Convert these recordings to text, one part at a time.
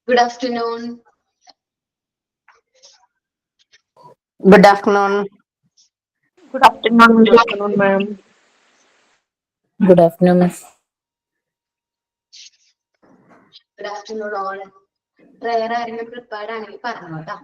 Good afternoon. Good afternoon. Good afternoon, ma'am. Good afternoon, miss. Good afternoon all. Prayer ആരെങ്കിലും prepared ആണെങ്കിൽ പറഞ്ഞു കേട്ടോ.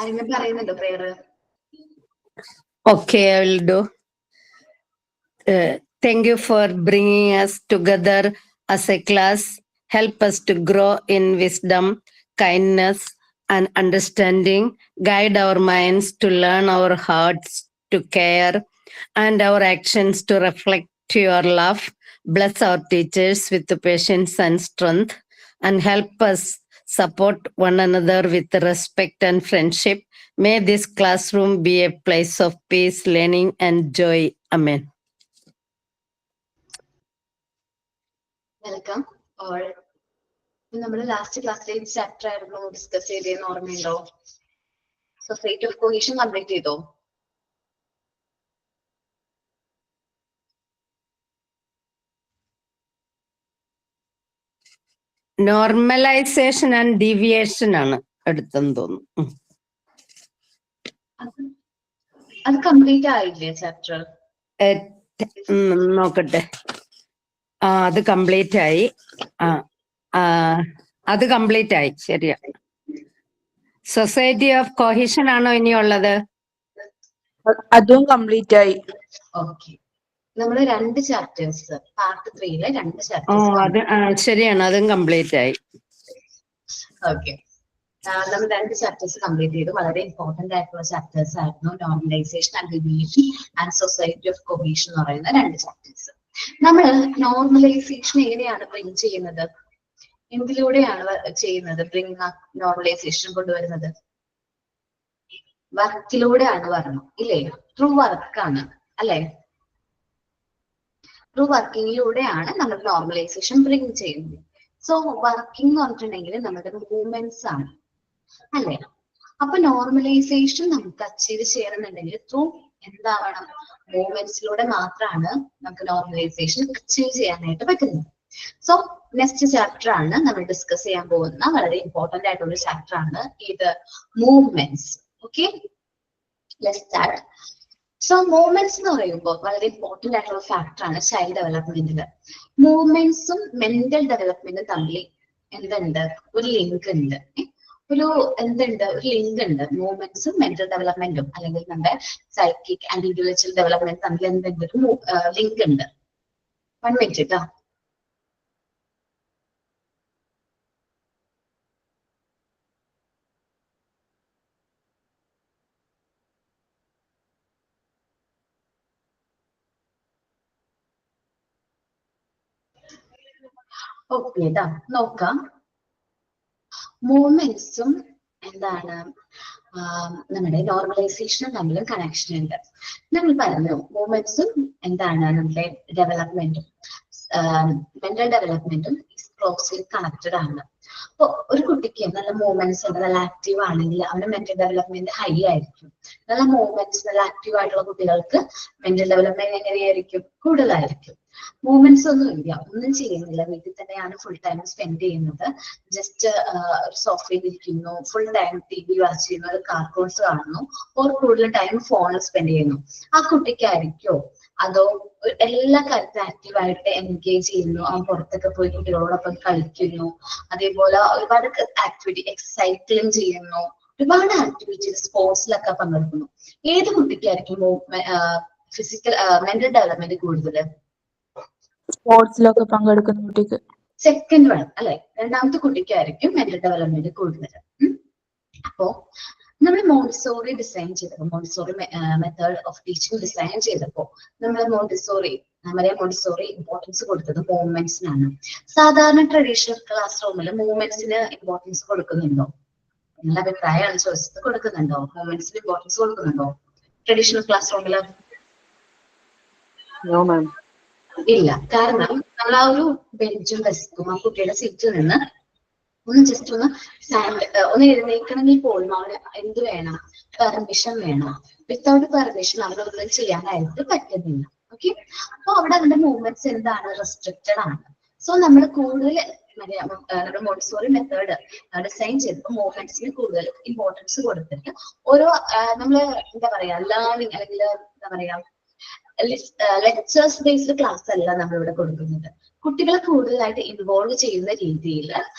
ആരെങ്കിലും പറയുന്നുണ്ടോ prayer? Okay, I will do. Thank you for bringing us together as a class. Help us to grow in wisdom, kindness, and understanding. Guide our minds to learn, our hearts to care, and our actions to reflect your love. Bless our teachers with patience and strength, and help us support one another with respect and friendship. May this classroom be a place of peace, learning, and joy. Amen. Welcome all. നമ്മുടെ last ക്ലാസ്സിലെ chapter ആയിരുന്നു discuss ചെയ്തതെന്ന് ഓർമ്മയുണ്ടോ? Society of cohesion complete ചെയ്തോ? Normalisation and deviation ആണ് എടുത്തെന്ന് തോന്നുന്നു. അത് കംപ്ലീറ്റ് ആയില്ലേ ചാപ്റ്റർ? നോക്കട്ടെ. അത് കംപ്ലീറ്റ് ആയി. അത് കംപ്ലീറ്റ് ആയി. ശരിയാ. സൊസൈറ്റി ഓഫ് കൊഹീഷൻ ആണോ ഇനിയുള്ളത്? അതും കംപ്ലീറ്റ് ആയി. ഓക്കെ, നമ്മള് 2 ചാപ്റ്റേഴ്സ് പാർട്ട് 3-ലെ 2 ചാപ്റ്റേഴ്സ്. അത് ശരിയാണ്, അതും കംപ്ലീറ്റ് ആയി. ഓക്കെ, നമ്മൾ 2 ചാപ്റ്റേഴ്സ് കംപ്ലീറ്റ് ചെയ്തു. വളരെ ഇമ്പോർട്ടന്റ് ആയിട്ടുള്ള ചാപ്റ്റേഴ്സ് ആയിരുന്നു normalisation and deviation and society of cohesion എന്ന് പറയുന്ന 2 ചാപ്റ്റേഴ്സ്. നമ്മൾ നോർമലൈസേഷൻ എങ്ങനെയാണ് ബ്രിങ് ചെയ്യുന്നത്? എന്തിലൂടെയാണ് ചെയ്യുന്നത്? ബ്രിങ് നോർമലൈസേഷൻ കൊണ്ടുവരുന്നത് വർക്കിലൂടെയാണ് പറഞ്ഞു ഇല്ലേ? ത്രൂ വർക്കാണ് അല്ലെ? ത്രൂ വർക്കിങ്ങിലൂടെയാണ് നമ്മൾ നോർമലൈസേഷൻ ബ്രിങ് ചെയ്യുന്നത്. സോ വർക്കിംഗ് എന്ന് പറഞ്ഞിട്ടുണ്ടെങ്കിൽ നമ്മുടെ മൂവ്മെന്റ്സ് ആണ് അല്ലെ? അപ്പൊ നോർമലൈസേഷൻ നമുക്ക് അച്ചീവ് ചെയ്യണമെന്നുണ്ടെങ്കിൽ ത്രൂ എന്താവണം? മൂവ്മെന്റ്സിലൂടെ മാത്രമാണ് നമുക്ക് നോർമലൈസേഷൻ അച്ചീവ് ചെയ്യാനായിട്ട് പറ്റുന്നത്. സോ നെക്സ്റ്റ് ചാപ്റ്റർ ആണ് നമ്മൾ ഡിസ്കസ് ചെയ്യാൻ പോകുന്ന വളരെ ഇമ്പോർട്ടന്റ് ആയിട്ടുള്ള ചാപ്റ്റർ ആണ് ഇത്, movements. Okay, let's start. So movements എന്ന് പറയുമ്പോൾ വളരെ ഇമ്പോർട്ടന്റ് ആയിട്ടുള്ള ഫാക്ടർ ആണ് ചൈൽഡ് ഡെവലപ്മെന്റില്. മൂവ്മെന്റ്സും മെന്റൽ ഡെവലപ്മെന്റും തമ്മിൽ എന്തുണ്ട്? ഒരു ലിങ്ക് ഉണ്ട്. ഒരു ലിങ്ക് ഉണ്ട്. മൂവ്മെന്റ്സും മെന്റൽ ഡെവലപ്മെന്റും അല്ലെങ്കിൽ നമ്മുടെ സൈക്കിക് ആൻഡ് ഇന്റലക്ച്വൽ ഡെവലപ്മെന്റ് തമ്മിൽ എന്തുണ്ട്? ഒരു ലിങ്ക് ഉണ്ട്. 1 മിനിറ്റ് കേട്ടോ. ഓക്കെ കേട്ടോ, നോക്കാം. മൂവ്മെന്റ്സും എന്താണ് നമ്മുടെ നോർമലൈസേഷനും തമ്മിലും കണക്ഷൻ ഉണ്ട്. നമ്മൾ പറഞ്ഞു മൂവ്മെന്റ്സും എന്താണ് നമ്മുടെ ഡെവലപ്മെന്റും മെന്റൽ ഡെവലപ്മെന്റും ക്ലോസ്ലി കണക്റ്റഡ് ആണ്. അപ്പൊ ഒരു കുട്ടിക്ക് നല്ല മൂവ്മെന്റ്സ് ഉണ്ട്, നല്ല ആക്റ്റീവ് ആണെങ്കിൽ അവന്റെ മെന്റൽ ഡെവലപ്മെന്റ് ഹൈ ആയിരിക്കും. നല്ല മൂവ്മെന്റ്സ്, നല്ല ആക്റ്റീവ് ആയിട്ടുള്ള കുട്ടികൾക്ക് മെന്റൽ ഡെവലപ്മെന്റ് എങ്ങനെയായിരിക്കും? കൂടുതലായിരിക്കും. മൂവ്മെന്റ്സ് ഒന്നും ഇല്ല, ഒന്നും ചെയ്യുന്നില്ല, വീട്ടിൽ തന്നെയാണ് ഫുൾ ടൈം സ്പെൻഡ് ചെയ്യുന്നത്, ജസ്റ്റ് ഒരു സോഫയിൽ ഇരിക്കുന്നു, ഫുൾ ടൈം TV വാച്ച് ചെയ്യുന്നു, കാർട്ടൂൺസ് കാണുന്നു, ഓർ കൂടുതൽ ടൈം ഫോണിൽ സ്പെൻഡ് ചെയ്യുന്നു. ആ കുട്ടിക്കായിരിക്കോ അതോ എല്ലാ കാര്യത്തിലും ആക്റ്റീവായിട്ട് എൻഗേജ് ചെയ്യുന്നു, അവൻ പുറത്തൊക്കെ പോയി കുട്ടികളോടൊപ്പം കളിക്കുന്നു, അതേപോലെ ഒരുപാട് ആക്ടിവിറ്റി സൈക്ലിംഗ് ചെയ്യുന്നു, ഒരുപാട് ആക്ടിവിറ്റീസ് സ്പോർട്സിലൊക്കെ പങ്കെടുക്കുന്നു. ഏത് കുട്ടിക്കായിരിക്കും ഫിസിക്കൽ മെന്റൽ ഡെവലപ്മെന്റ് കൂടുതൽ? സ്പോർട്സിലൊക്കെ പങ്കെടുക്കുന്ന കുട്ടിക്ക്. സെക്കൻഡ് വൺ അല്ലെ, രണ്ടാമത്തെ കുട്ടിക്കായിരിക്കും മെന്റൽ ഡെവലപ്മെന്റ് കൂടുതൽ. അപ്പോ നമ്മൾ മോണ്ടിസോറി ഡിസൈൻ ചെയ്തപ്പോൾ, Montessori method of teaching design ചെയ്തപ്പോൾ നമ്മൾ മോണ്ടിസോറി ഇമ്പോർട്ടൻസ് കൊടുത്തത് മൂവ്മെന്റ്സിനാണ്. സാധാരണ ട്രഡീഷണൽ ക്ലാസ് റൂമിൽ മൂവ്മെന്റ്സിന് ഇമ്പോർട്ടൻസ് കൊടുക്കുന്നുണ്ടോ? നിങ്ങളുടെ അഭിപ്രായമാണ് ചോദിച്ചത്. കൊടുക്കുന്നുണ്ടോ? മൂവ്മെന്റ്സിന് ഇമ്പോർട്ടൻസ് കൊടുക്കുന്നുണ്ടോ ട്രഡീഷണൽ ക്ലാസ് റൂമിൽ? ഇല്ല. കാരണം നമ്മൾ ആ ഒരു ബെഞ്ചും ഡെസ്കും ആ കുട്ടിയുടെ സീറ്റിൽ നിന്ന് ഒന്ന് ജസ്റ്റ് ഒന്ന് എഴുന്നേക്കണമെങ്കിൽ പോലും അവിടെ എന്ത് വേണം? പെർമിഷൻ വേണം. വിത്തൗട്ട് പെർമിഷൻ അവിടെ ഒന്നും ചെയ്യാനായിട്ട് പറ്റുന്നില്ല. ഓക്കെ, അപ്പൊ അവിടെ അതിന്റെ മൂവ്മെന്റ്സ് എന്താണ്? റെസ്ട്രിക്റ്റഡ് ആണ്. സോ നമ്മൾ കൂടുതൽ നമ്മുടെ മോണ്ടിസോറി മെത്തേഡ് ഡിസൈൻ ചെയ്തപ്പോൾ മൂവ്മെന്റ്സിന് കൂടുതൽ ഇമ്പോർട്ടൻസ് കൊടുത്തിട്ട് ഓരോ നമ്മള് എന്താ പറയാ ലേണിംഗ് അല്ലെങ്കിൽ എന്താ പറയാ ലെക്ചേഴ്സ് ബേസ്ഡ് ക്ലാസ് അല്ല നമ്മളിവിടെ കൊടുക്കുന്നത്. കുട്ടികളെ കൂടുതലായിട്ട് ഇൻവോൾവ് ചെയ്യുന്ന രീതിയിൽ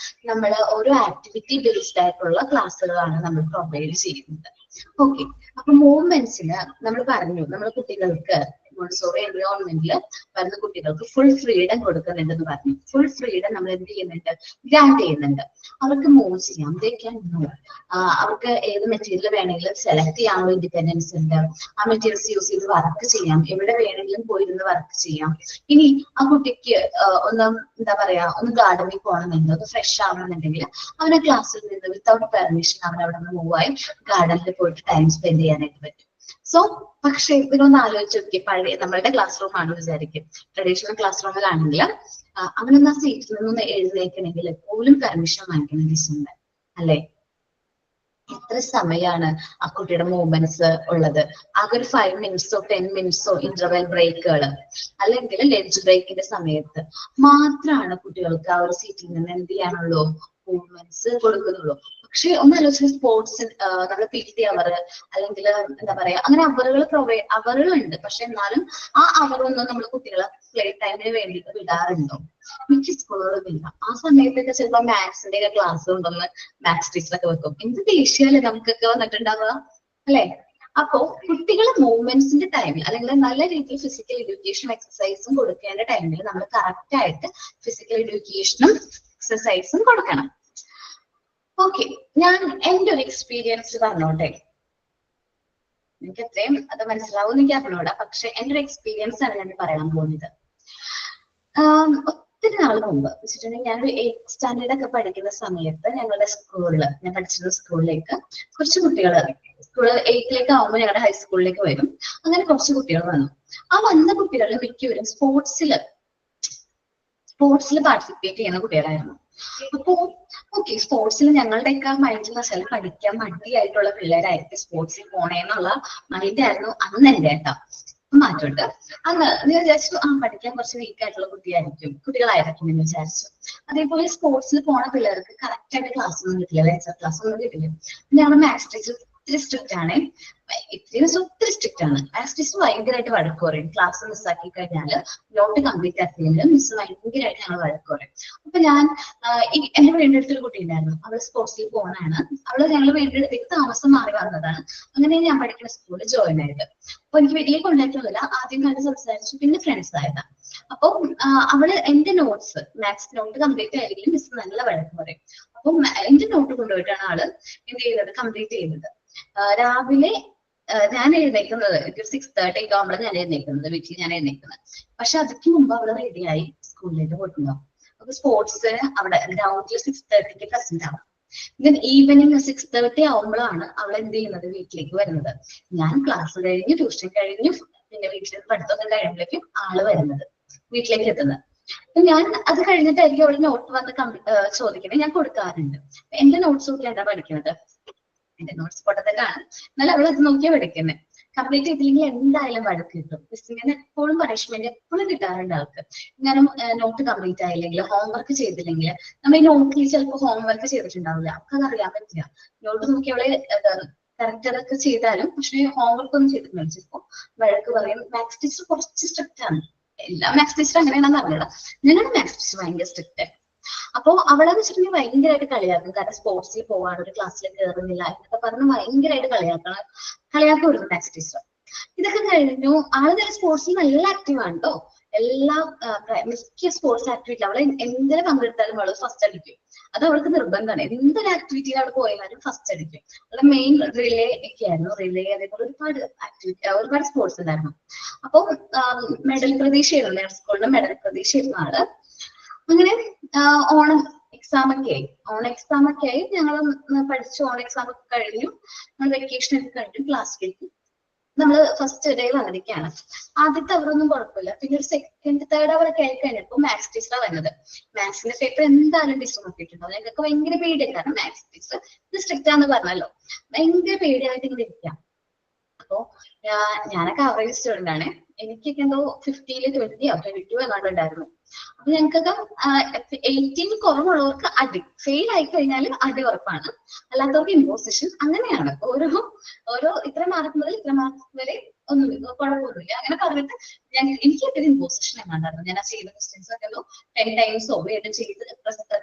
നമ്മൾ ഓരോ ആക്ടിവിറ്റി ബേസ്ഡ് ആയിട്ടുള്ള ക്ലാസ്സുകളാണ് നമ്മൾ പ്രൊവൈഡ് ചെയ്യുന്നത്. ഓക്കെ, അപ്പൊ മൂവ്മെന്റ്സിന് നമ്മൾ പറഞ്ഞു, നമ്മൾ കുട്ടികൾക്ക് മോണ്ടിസോറി എൻവയോൺമെന്റിൽ വരുന്ന കുട്ടികൾക്ക് ഫുൾ ഫ്രീഡം കൊടുക്കുന്നുണ്ടെന്ന് പറഞ്ഞു. ഫുൾ ഫ്രീഡം നമ്മൾ എന്ത് ചെയ്യുന്നുണ്ട്? ഗ്രാൻഡ് ചെയ്യുന്നുണ്ട്. അവർക്ക് മൂവ് ചെയ്യാം, ദേ ക്യാൻ മൂവ്. അവർക്ക് ഏത് മെറ്റീരിയൽ വേണമെങ്കിലും സെലക്ട് ചെയ്യാനുള്ള ഇൻഡിപെൻഡൻസ് ഉണ്ട്. ആ മെറ്റീരിയൽസ് യൂസ് ചെയ്ത് വർക്ക് ചെയ്യാം, എവിടെ വേണമെങ്കിലും പോയിരുന്ന് വർക്ക് ചെയ്യാം. ഇനി ആ കുട്ടിക്ക് ഒന്ന് എന്താ പറയാ ഒന്ന് ഗാർഡനിൽ പോകണമെന്നുണ്ട്, ഒന്ന് ഫ്രഷ് ആവണമെന്നുണ്ടെങ്കിൽ അവനെ ക്ലാസ്സിൽ നിന്ന് വിത്തൗട്ട് പെർമിഷൻ അവൻ അവിടെ നിന്ന് മൂവായി ഗാർഡനിൽ പോയിട്ട് ടൈം സ്പെൻഡ് ചെയ്യാനായിട്ട് പറ്റും. സോ പക്ഷെ ഇതിനൊന്ന് ആലോചിച്ച് നോക്കി, പഴയ നമ്മളുടെ ക്ലാസ് റൂം ആണ് വിചാരിക്കും, ട്രഡീഷണൽ ക്ലാസ് റൂമിലാണെങ്കിൽ അവനൊന്ന് ആ സീറ്റിൽ നിന്നൊന്ന് എഴുന്നേക്കണമെങ്കിൽ പോലും പെർമിഷൻ വാങ്ങിക്കണം ടീച്ചറിന്റെ, അല്ലെ? എത്ര സമയമാണ് ആ കുട്ടിയുടെ മൂവ്മെന്റ്സ് ഉള്ളത്? ആകെ ഒരു 5 മിനിറ്റ്സോ 10 മിനിറ്റ്സോ ഇന്റർവെൽ ബ്രേക്കുകൾ അല്ലെങ്കിൽ ലഞ്ച് ബ്രേക്കിന്റെ സമയത്ത് മാത്രമാണ് കുട്ടികൾക്ക് ആ ഒരു സീറ്റിൽ നിന്ന് എന്ത് ചെയ്യാനുള്ളൂ? മൂവ്മെന്റ്സ് കൊടുക്കുന്നുള്ളൂ. പക്ഷെ ഒന്ന് ആലോചിച്ച് സ്പോർട്സ് നമ്മുടെ PT അവർ അല്ലെങ്കിൽ എന്താ പറയാ അങ്ങനെ അവറുകളുണ്ട്. പക്ഷെ എന്നാലും ആ അവറൊന്നും നമ്മൾ കുട്ടികളെ പ്ലേ ടൈമിന് വേണ്ടിയിട്ട് വിടാറുണ്ടോ? മിക്ക സ്കൂളുകളും ഇല്ല. ആ സമയത്തൊക്കെ ചിലപ്പോൾ മാത്സിന്റെ ഒക്കെ ക്ലാസ് ഉണ്ടെന്ന് മാത്സ് ടീച്ചറൊക്കെ വെക്കും. എന്ത് ദേഷ്യമല്ലേ നമുക്കൊക്കെ വന്നിട്ടുണ്ടാവുക, അല്ലെ? അപ്പോ കുട്ടികളെ മൂവ്മെന്റ്സിന്റെ ടൈമിൽ അല്ലെങ്കിൽ നല്ല രീതിയിൽ ഫിസിക്കൽ എഡ്യൂക്കേഷൻ എക്സസൈസും കൊടുക്കേണ്ട ടൈമിൽ നമ്മൾ കറക്റ്റ് ആയിട്ട് ഫിസിക്കൽ എഡ്യൂക്കേഷനും എക്സസൈസും കൊടുക്കണം. ഓക്കെ, ഞാൻ എന്റെ ഒരു എക്സ്പീരിയൻസ് പറഞ്ഞോട്ടെ. എനിക്ക് എത്രയും അത് മനസ്സിലാവും എനിക്ക് അറിഞ്ഞൂടാ, പക്ഷെ എന്റെ ഒരു എക്സ്പീരിയൻസ് ആണ് ഞാൻ പറയാൻ പോകുന്നത്. ഒത്തിരി നാൾ മുമ്പ് വെച്ചിട്ടുണ്ടെങ്കിൽ ഞാനൊരു 8th സ്റ്റാൻഡേർഡ് ഒക്കെ പഠിക്കുന്ന സമയത്ത് ഞങ്ങളുടെ സ്കൂളിൽ, ഞാൻ പഠിച്ചിരുന്ന സ്കൂളിലേക്ക് കുറച്ച് കുട്ടികൾ, സ്കൂൾ 8th ആവുമ്പോൾ ഞങ്ങളുടെ ഹൈസ്കൂളിലേക്ക് വരും. അങ്ങനെ കുറച്ച് കുട്ടികൾ വന്നു. ആ വന്ന കുട്ടികളിൽ മിക്കവരും സ്പോർട്സിൽ പാർട്ടിസിപ്പേറ്റ് ചെയ്യുന്ന കുട്ടികളായിരുന്നു. അപ്പോ ഓക്കെ, സ്പോർട്സിൽ ഞങ്ങളുടെയൊക്കെ മൈൻഡിൽ വെച്ചാൽ പഠിക്കാൻ മടിയായിട്ടുള്ള പിള്ളേരായിരിക്കും സ്പോർട്സിൽ പോണേന്നുള്ള മൈൻഡായിരുന്നു അന്ന് എന്റെ കേട്ടോ. മാറ്റമുണ്ട്. അന്ന് ഞാൻ വിചാരിച്ചു പഠിക്കാൻ കുറച്ച് വീക്ക് ആയിട്ടുള്ള കുട്ടികളായിരിക്കും എന്ന് വിചാരിച്ചു. അതേപോലെ സ്പോർട്സിൽ പോണ പിള്ളേർക്ക് കറക്റ്റ് ആയിട്ട് ക്ലാസ് ഒന്നും കിട്ടില്ല, ലെക്ചർ ക്ലാസ് ഒന്നും കിട്ടില്ല. ഞങ്ങളുടെ മാത്സ് ടീച്ചർ ഒത്തിരി സ്ട്രിക്റ്റ് ആണ്, ഒത്തിരി സ്ട്രിക്റ്റ് ആണ്. മാത്സ് ടീച്ചർ ഭയങ്കരമായിട്ട് വഴക്ക് പറയും. ക്ലാസ് മിസ്സാക്കി കഴിഞ്ഞാൽ നോട്ട് കംപ്ലീറ്റ് ആക്കിയെങ്കിൽ മിസ് ഭയങ്കരമായിട്ട് ഞങ്ങൾ വഴക്ക് പറയും. അപ്പൊ ഞാൻ എന്റെ വീടിന്റെ അടുത്തൊരു കുട്ടി ഉണ്ടായിരുന്നു, അവള് സ്പോർട്സിൽ പോകണാണ്. അവള് ഞങ്ങൾ വീടിന്റെ അടുത്തേക്ക് താമസം മാറി വന്നതാണ്. അങ്ങനെ ഞാൻ പഠിക്കുന്ന സ്കൂളിൽ ജോയിൻ ആയത്. അപ്പൊ എനിക്ക് വലിയ കോണ്ടാക്ട് ഒന്നുമില്ല, ആദ്യം കണ്ട് സംസാരിച്ചു, പിന്നെ ഫ്രണ്ട്സ് ആയതാണ്. അപ്പൊ അവള് എന്റെ നോട്ട്സ് മാത്സ് നോട്ട് കംപ്ലീറ്റ് ആയിരിക്കും മിസ് നല്ല വഴക്ക് പറയും. അപ്പൊ എന്റെ നോട്ട് കൊണ്ടുപോയിട്ടാണ് ആള് എന്ത് ചെയ്തത്? കംപ്ലീറ്റ് ചെയ്തത്. രാവിലെ ഞാൻ എഴുന്നേക്കുന്നത് ഒരു 6:30 ആകുമ്പോഴാണ് ഞാൻ എഴുന്നേക്കുന്നത്, വീട്ടിൽ ഞാൻ എഴുന്നേക്കുന്നത്. പക്ഷെ അതിക്ക് മുമ്പ് അവള് റെഡിയായി സ്കൂളിലേക്ക് പോയിട്ടുണ്ടാവും. അപ്പൊ സ്പോർട്സ് അവിടെ ഗ്രൗണ്ടിൽ 6:30 പ്രസന്റ് ആവും. ദെൻ ഈവനിങ് 6:30 ആവുമ്പോഴാണ് അവൾ എന്ത് ചെയ്യുന്നത്? വീട്ടിലേക്ക് വരുന്നത്. ഞാൻ ക്ലാസ് കഴിഞ്ഞ് ട്യൂഷൻ കഴിഞ്ഞ് പിന്നെ വീട്ടിൽ പഠിത്തമൊക്കെ കഴിയുമ്പോഴേക്കും ആള് വരുന്നത്, വീട്ടിലേക്ക് എത്തുന്നത്. അപ്പൊ ഞാൻ അത് കഴിഞ്ഞിട്ടായിരിക്കും അവള് നോട്ട് വന്ന് ചോദിക്കണേ, ഞാൻ കൊടുക്കാറുണ്ട്. എന്റെ നോട്ട്സ് ഒക്കെ എന്താ പഠിക്കുന്നത്? എന്റെ നോട്ട്സ് പൊട്ടത്തെറ്റാണ്, എന്നാലും അവൾ അത് നോക്കിയാ പഠിക്കുന്നത്. കംപ്ലീറ്റ് ചെയ്തില്ലെങ്കിൽ എന്തായാലും വഴക്ക് കിട്ടും. മിസ്സിങ്ങനെ എപ്പോഴും പണിഷ്മെന്റ് എപ്പോഴും കിട്ടാറുണ്ട് ആൾക്ക്. ഞാനും നോട്ട് കംപ്ലീറ്റ് ആയില്ലെങ്കിൽ, ഹോംവർക്ക് ചെയ്തില്ലെങ്കിൽ, നമ്മൾ ഈ നോട്ടിൽ ചിലപ്പോൾ ഹോംവർക്ക് ചെയ്തിട്ടുണ്ടാവില്ല, അവൾക്ക് അത് അറിയാൻ പറ്റില്ല. നോട്ട് നോക്കി അവളെ കറക്റ്റ് അതൊക്കെ ചെയ്താലും പക്ഷെ ഹോംവർക്ക് ഒന്നും ചെയ്തിട്ടില്ല. ചിലപ്പോ വഴക്ക് പറയും. മാത്സ് ടീച്ചർ കുറച്ച് സ്ട്രിക്റ്റ് ആണ്. എല്ലാ മാത്സ് ടീച്ചർ അങ്ങനെയാണെന്ന് അറിയില്ല. ഞങ്ങളുടെ മാത്സ് ടീച്ചർ ഭയങ്കര സ്ട്രിക്റ്റ്. അപ്പൊ അവളെന്ന് വെച്ചിട്ടുണ്ടെങ്കിൽ ഭയങ്കരമായിട്ട് കളിയാക്കും. കാരണം സ്പോർട്സിൽ പോവാണ്, ഒരു ക്ലാസ്സിൽ കയറുന്നില്ല എന്നൊക്കെ പറഞ്ഞ് ഭയങ്കരമായിട്ട് കളിയാക്കുമായിരുന്നു മാത്സ് ടീച്ചർ. ഇതൊക്കെ കഴിഞ്ഞു. ആള് തന്നെ സ്പോർട്സിൽ നല്ല ആക്റ്റീവ് ആണ് കേട്ടോ. എല്ലാ മിക്ക സ്പോർട്സ് ആക്ടിവിറ്റി അവളെ എന്തിനു പങ്കെടുത്താലും അവള് ഫസ്റ്റ് അടിക്കും. അത് അവൾക്ക് നിർബന്ധമാണ്. എന്തൊരു ആക്ടിവിറ്റിയിൽ അവിടെ പോയാലും ഫസ്റ്റ് അടിക്കും. അവളുടെ മെയിൻ റിലേ ഒക്കെ ആയിരുന്നു. റിലേ അതേപോലെ ഒരുപാട് ആക്ടിവിറ്റി, ഒരുപാട് സ്പോർട്സ് ഉണ്ടായിരുന്നു. അപ്പൊ മെഡൽ പ്രതീക്ഷയായിരുന്നു, സ്കൂളിന്റെ മെഡൽ പ്രതീക്ഷയായിരുന്നു ആള്. അങ്ങനെ ഓണം എക്സാം ഒക്കെ ആയി ഞങ്ങൾ പഠിച്ചു. ഓണം എക്സാം ഒക്കെ കഴിഞ്ഞു, വെക്കേഷൻ ഒക്കെ കഴിഞ്ഞു, ക്ലാസ്സിലേക്ക് നമ്മള് ഫസ്റ്റ് ഡേ വന്നിരിക്കുകയാണ്. ആദ്യത്തെ അവരൊന്നും കുഴപ്പമില്ല. പിന്നെ ഒരു സെക്കൻഡ് തേർഡ് അവർ ഒക്കെ ആയി കഴിഞ്ഞപ്പോ മാത്സ് ടീച്ചറാണ് വന്നത്. മാത്സിന്റെ പേപ്പർ എന്തായാലും ടീച്ചർ നോക്കിയിട്ടുണ്ടോ? ഞങ്ങൾക്ക് ഭയങ്കര പേടിയാണ്. കാരണം മാത്സ് ടീച്ചർ സ്ട്രിക്റ്റ് ആണെന്ന് പറഞ്ഞല്ലോ, ഭയങ്കര പേടിയായിട്ട് ഇങ്ങനെ ഇരിക്കാം. അപ്പൊ ഞാനൊക്കെ ആവറേജ് സ്റ്റുഡന്റ് ആണ്. എനിക്കൊക്കെ എന്തോ 50-ൽ 20 22 എങ്ങാണ്ട് ഉണ്ടായിരുന്നു. അപ്പൊ ഞങ്ങൾക്കൊക്കെ 18 കുറവുള്ളവർക്ക് അടി, ഫെയിൽ ആയി കഴിഞ്ഞാൽ അടി ഉറപ്പാണ്, അല്ലാത്തവർക്ക് ഇമ്പോസിഷൻ. അങ്ങനെയാണ് ഓരോ ഇത്ര മാർക്ക് മുതൽ ഇത്ര മാർക്ക് വരെ ഒന്നും കുഴപ്പമൊന്നുമില്ല. അങ്ങനെ പറഞ്ഞിട്ട് എനിക്ക് എത്ര ഇമ്പോസിഷൻ എങ്ങാണ്ടായിരുന്നു. ഞാൻ ആ ചെയ്ത ക്വസ്റ്റ്യൻസ് ഒക്കെ 10 ടൈംസോ ചെയ്ത്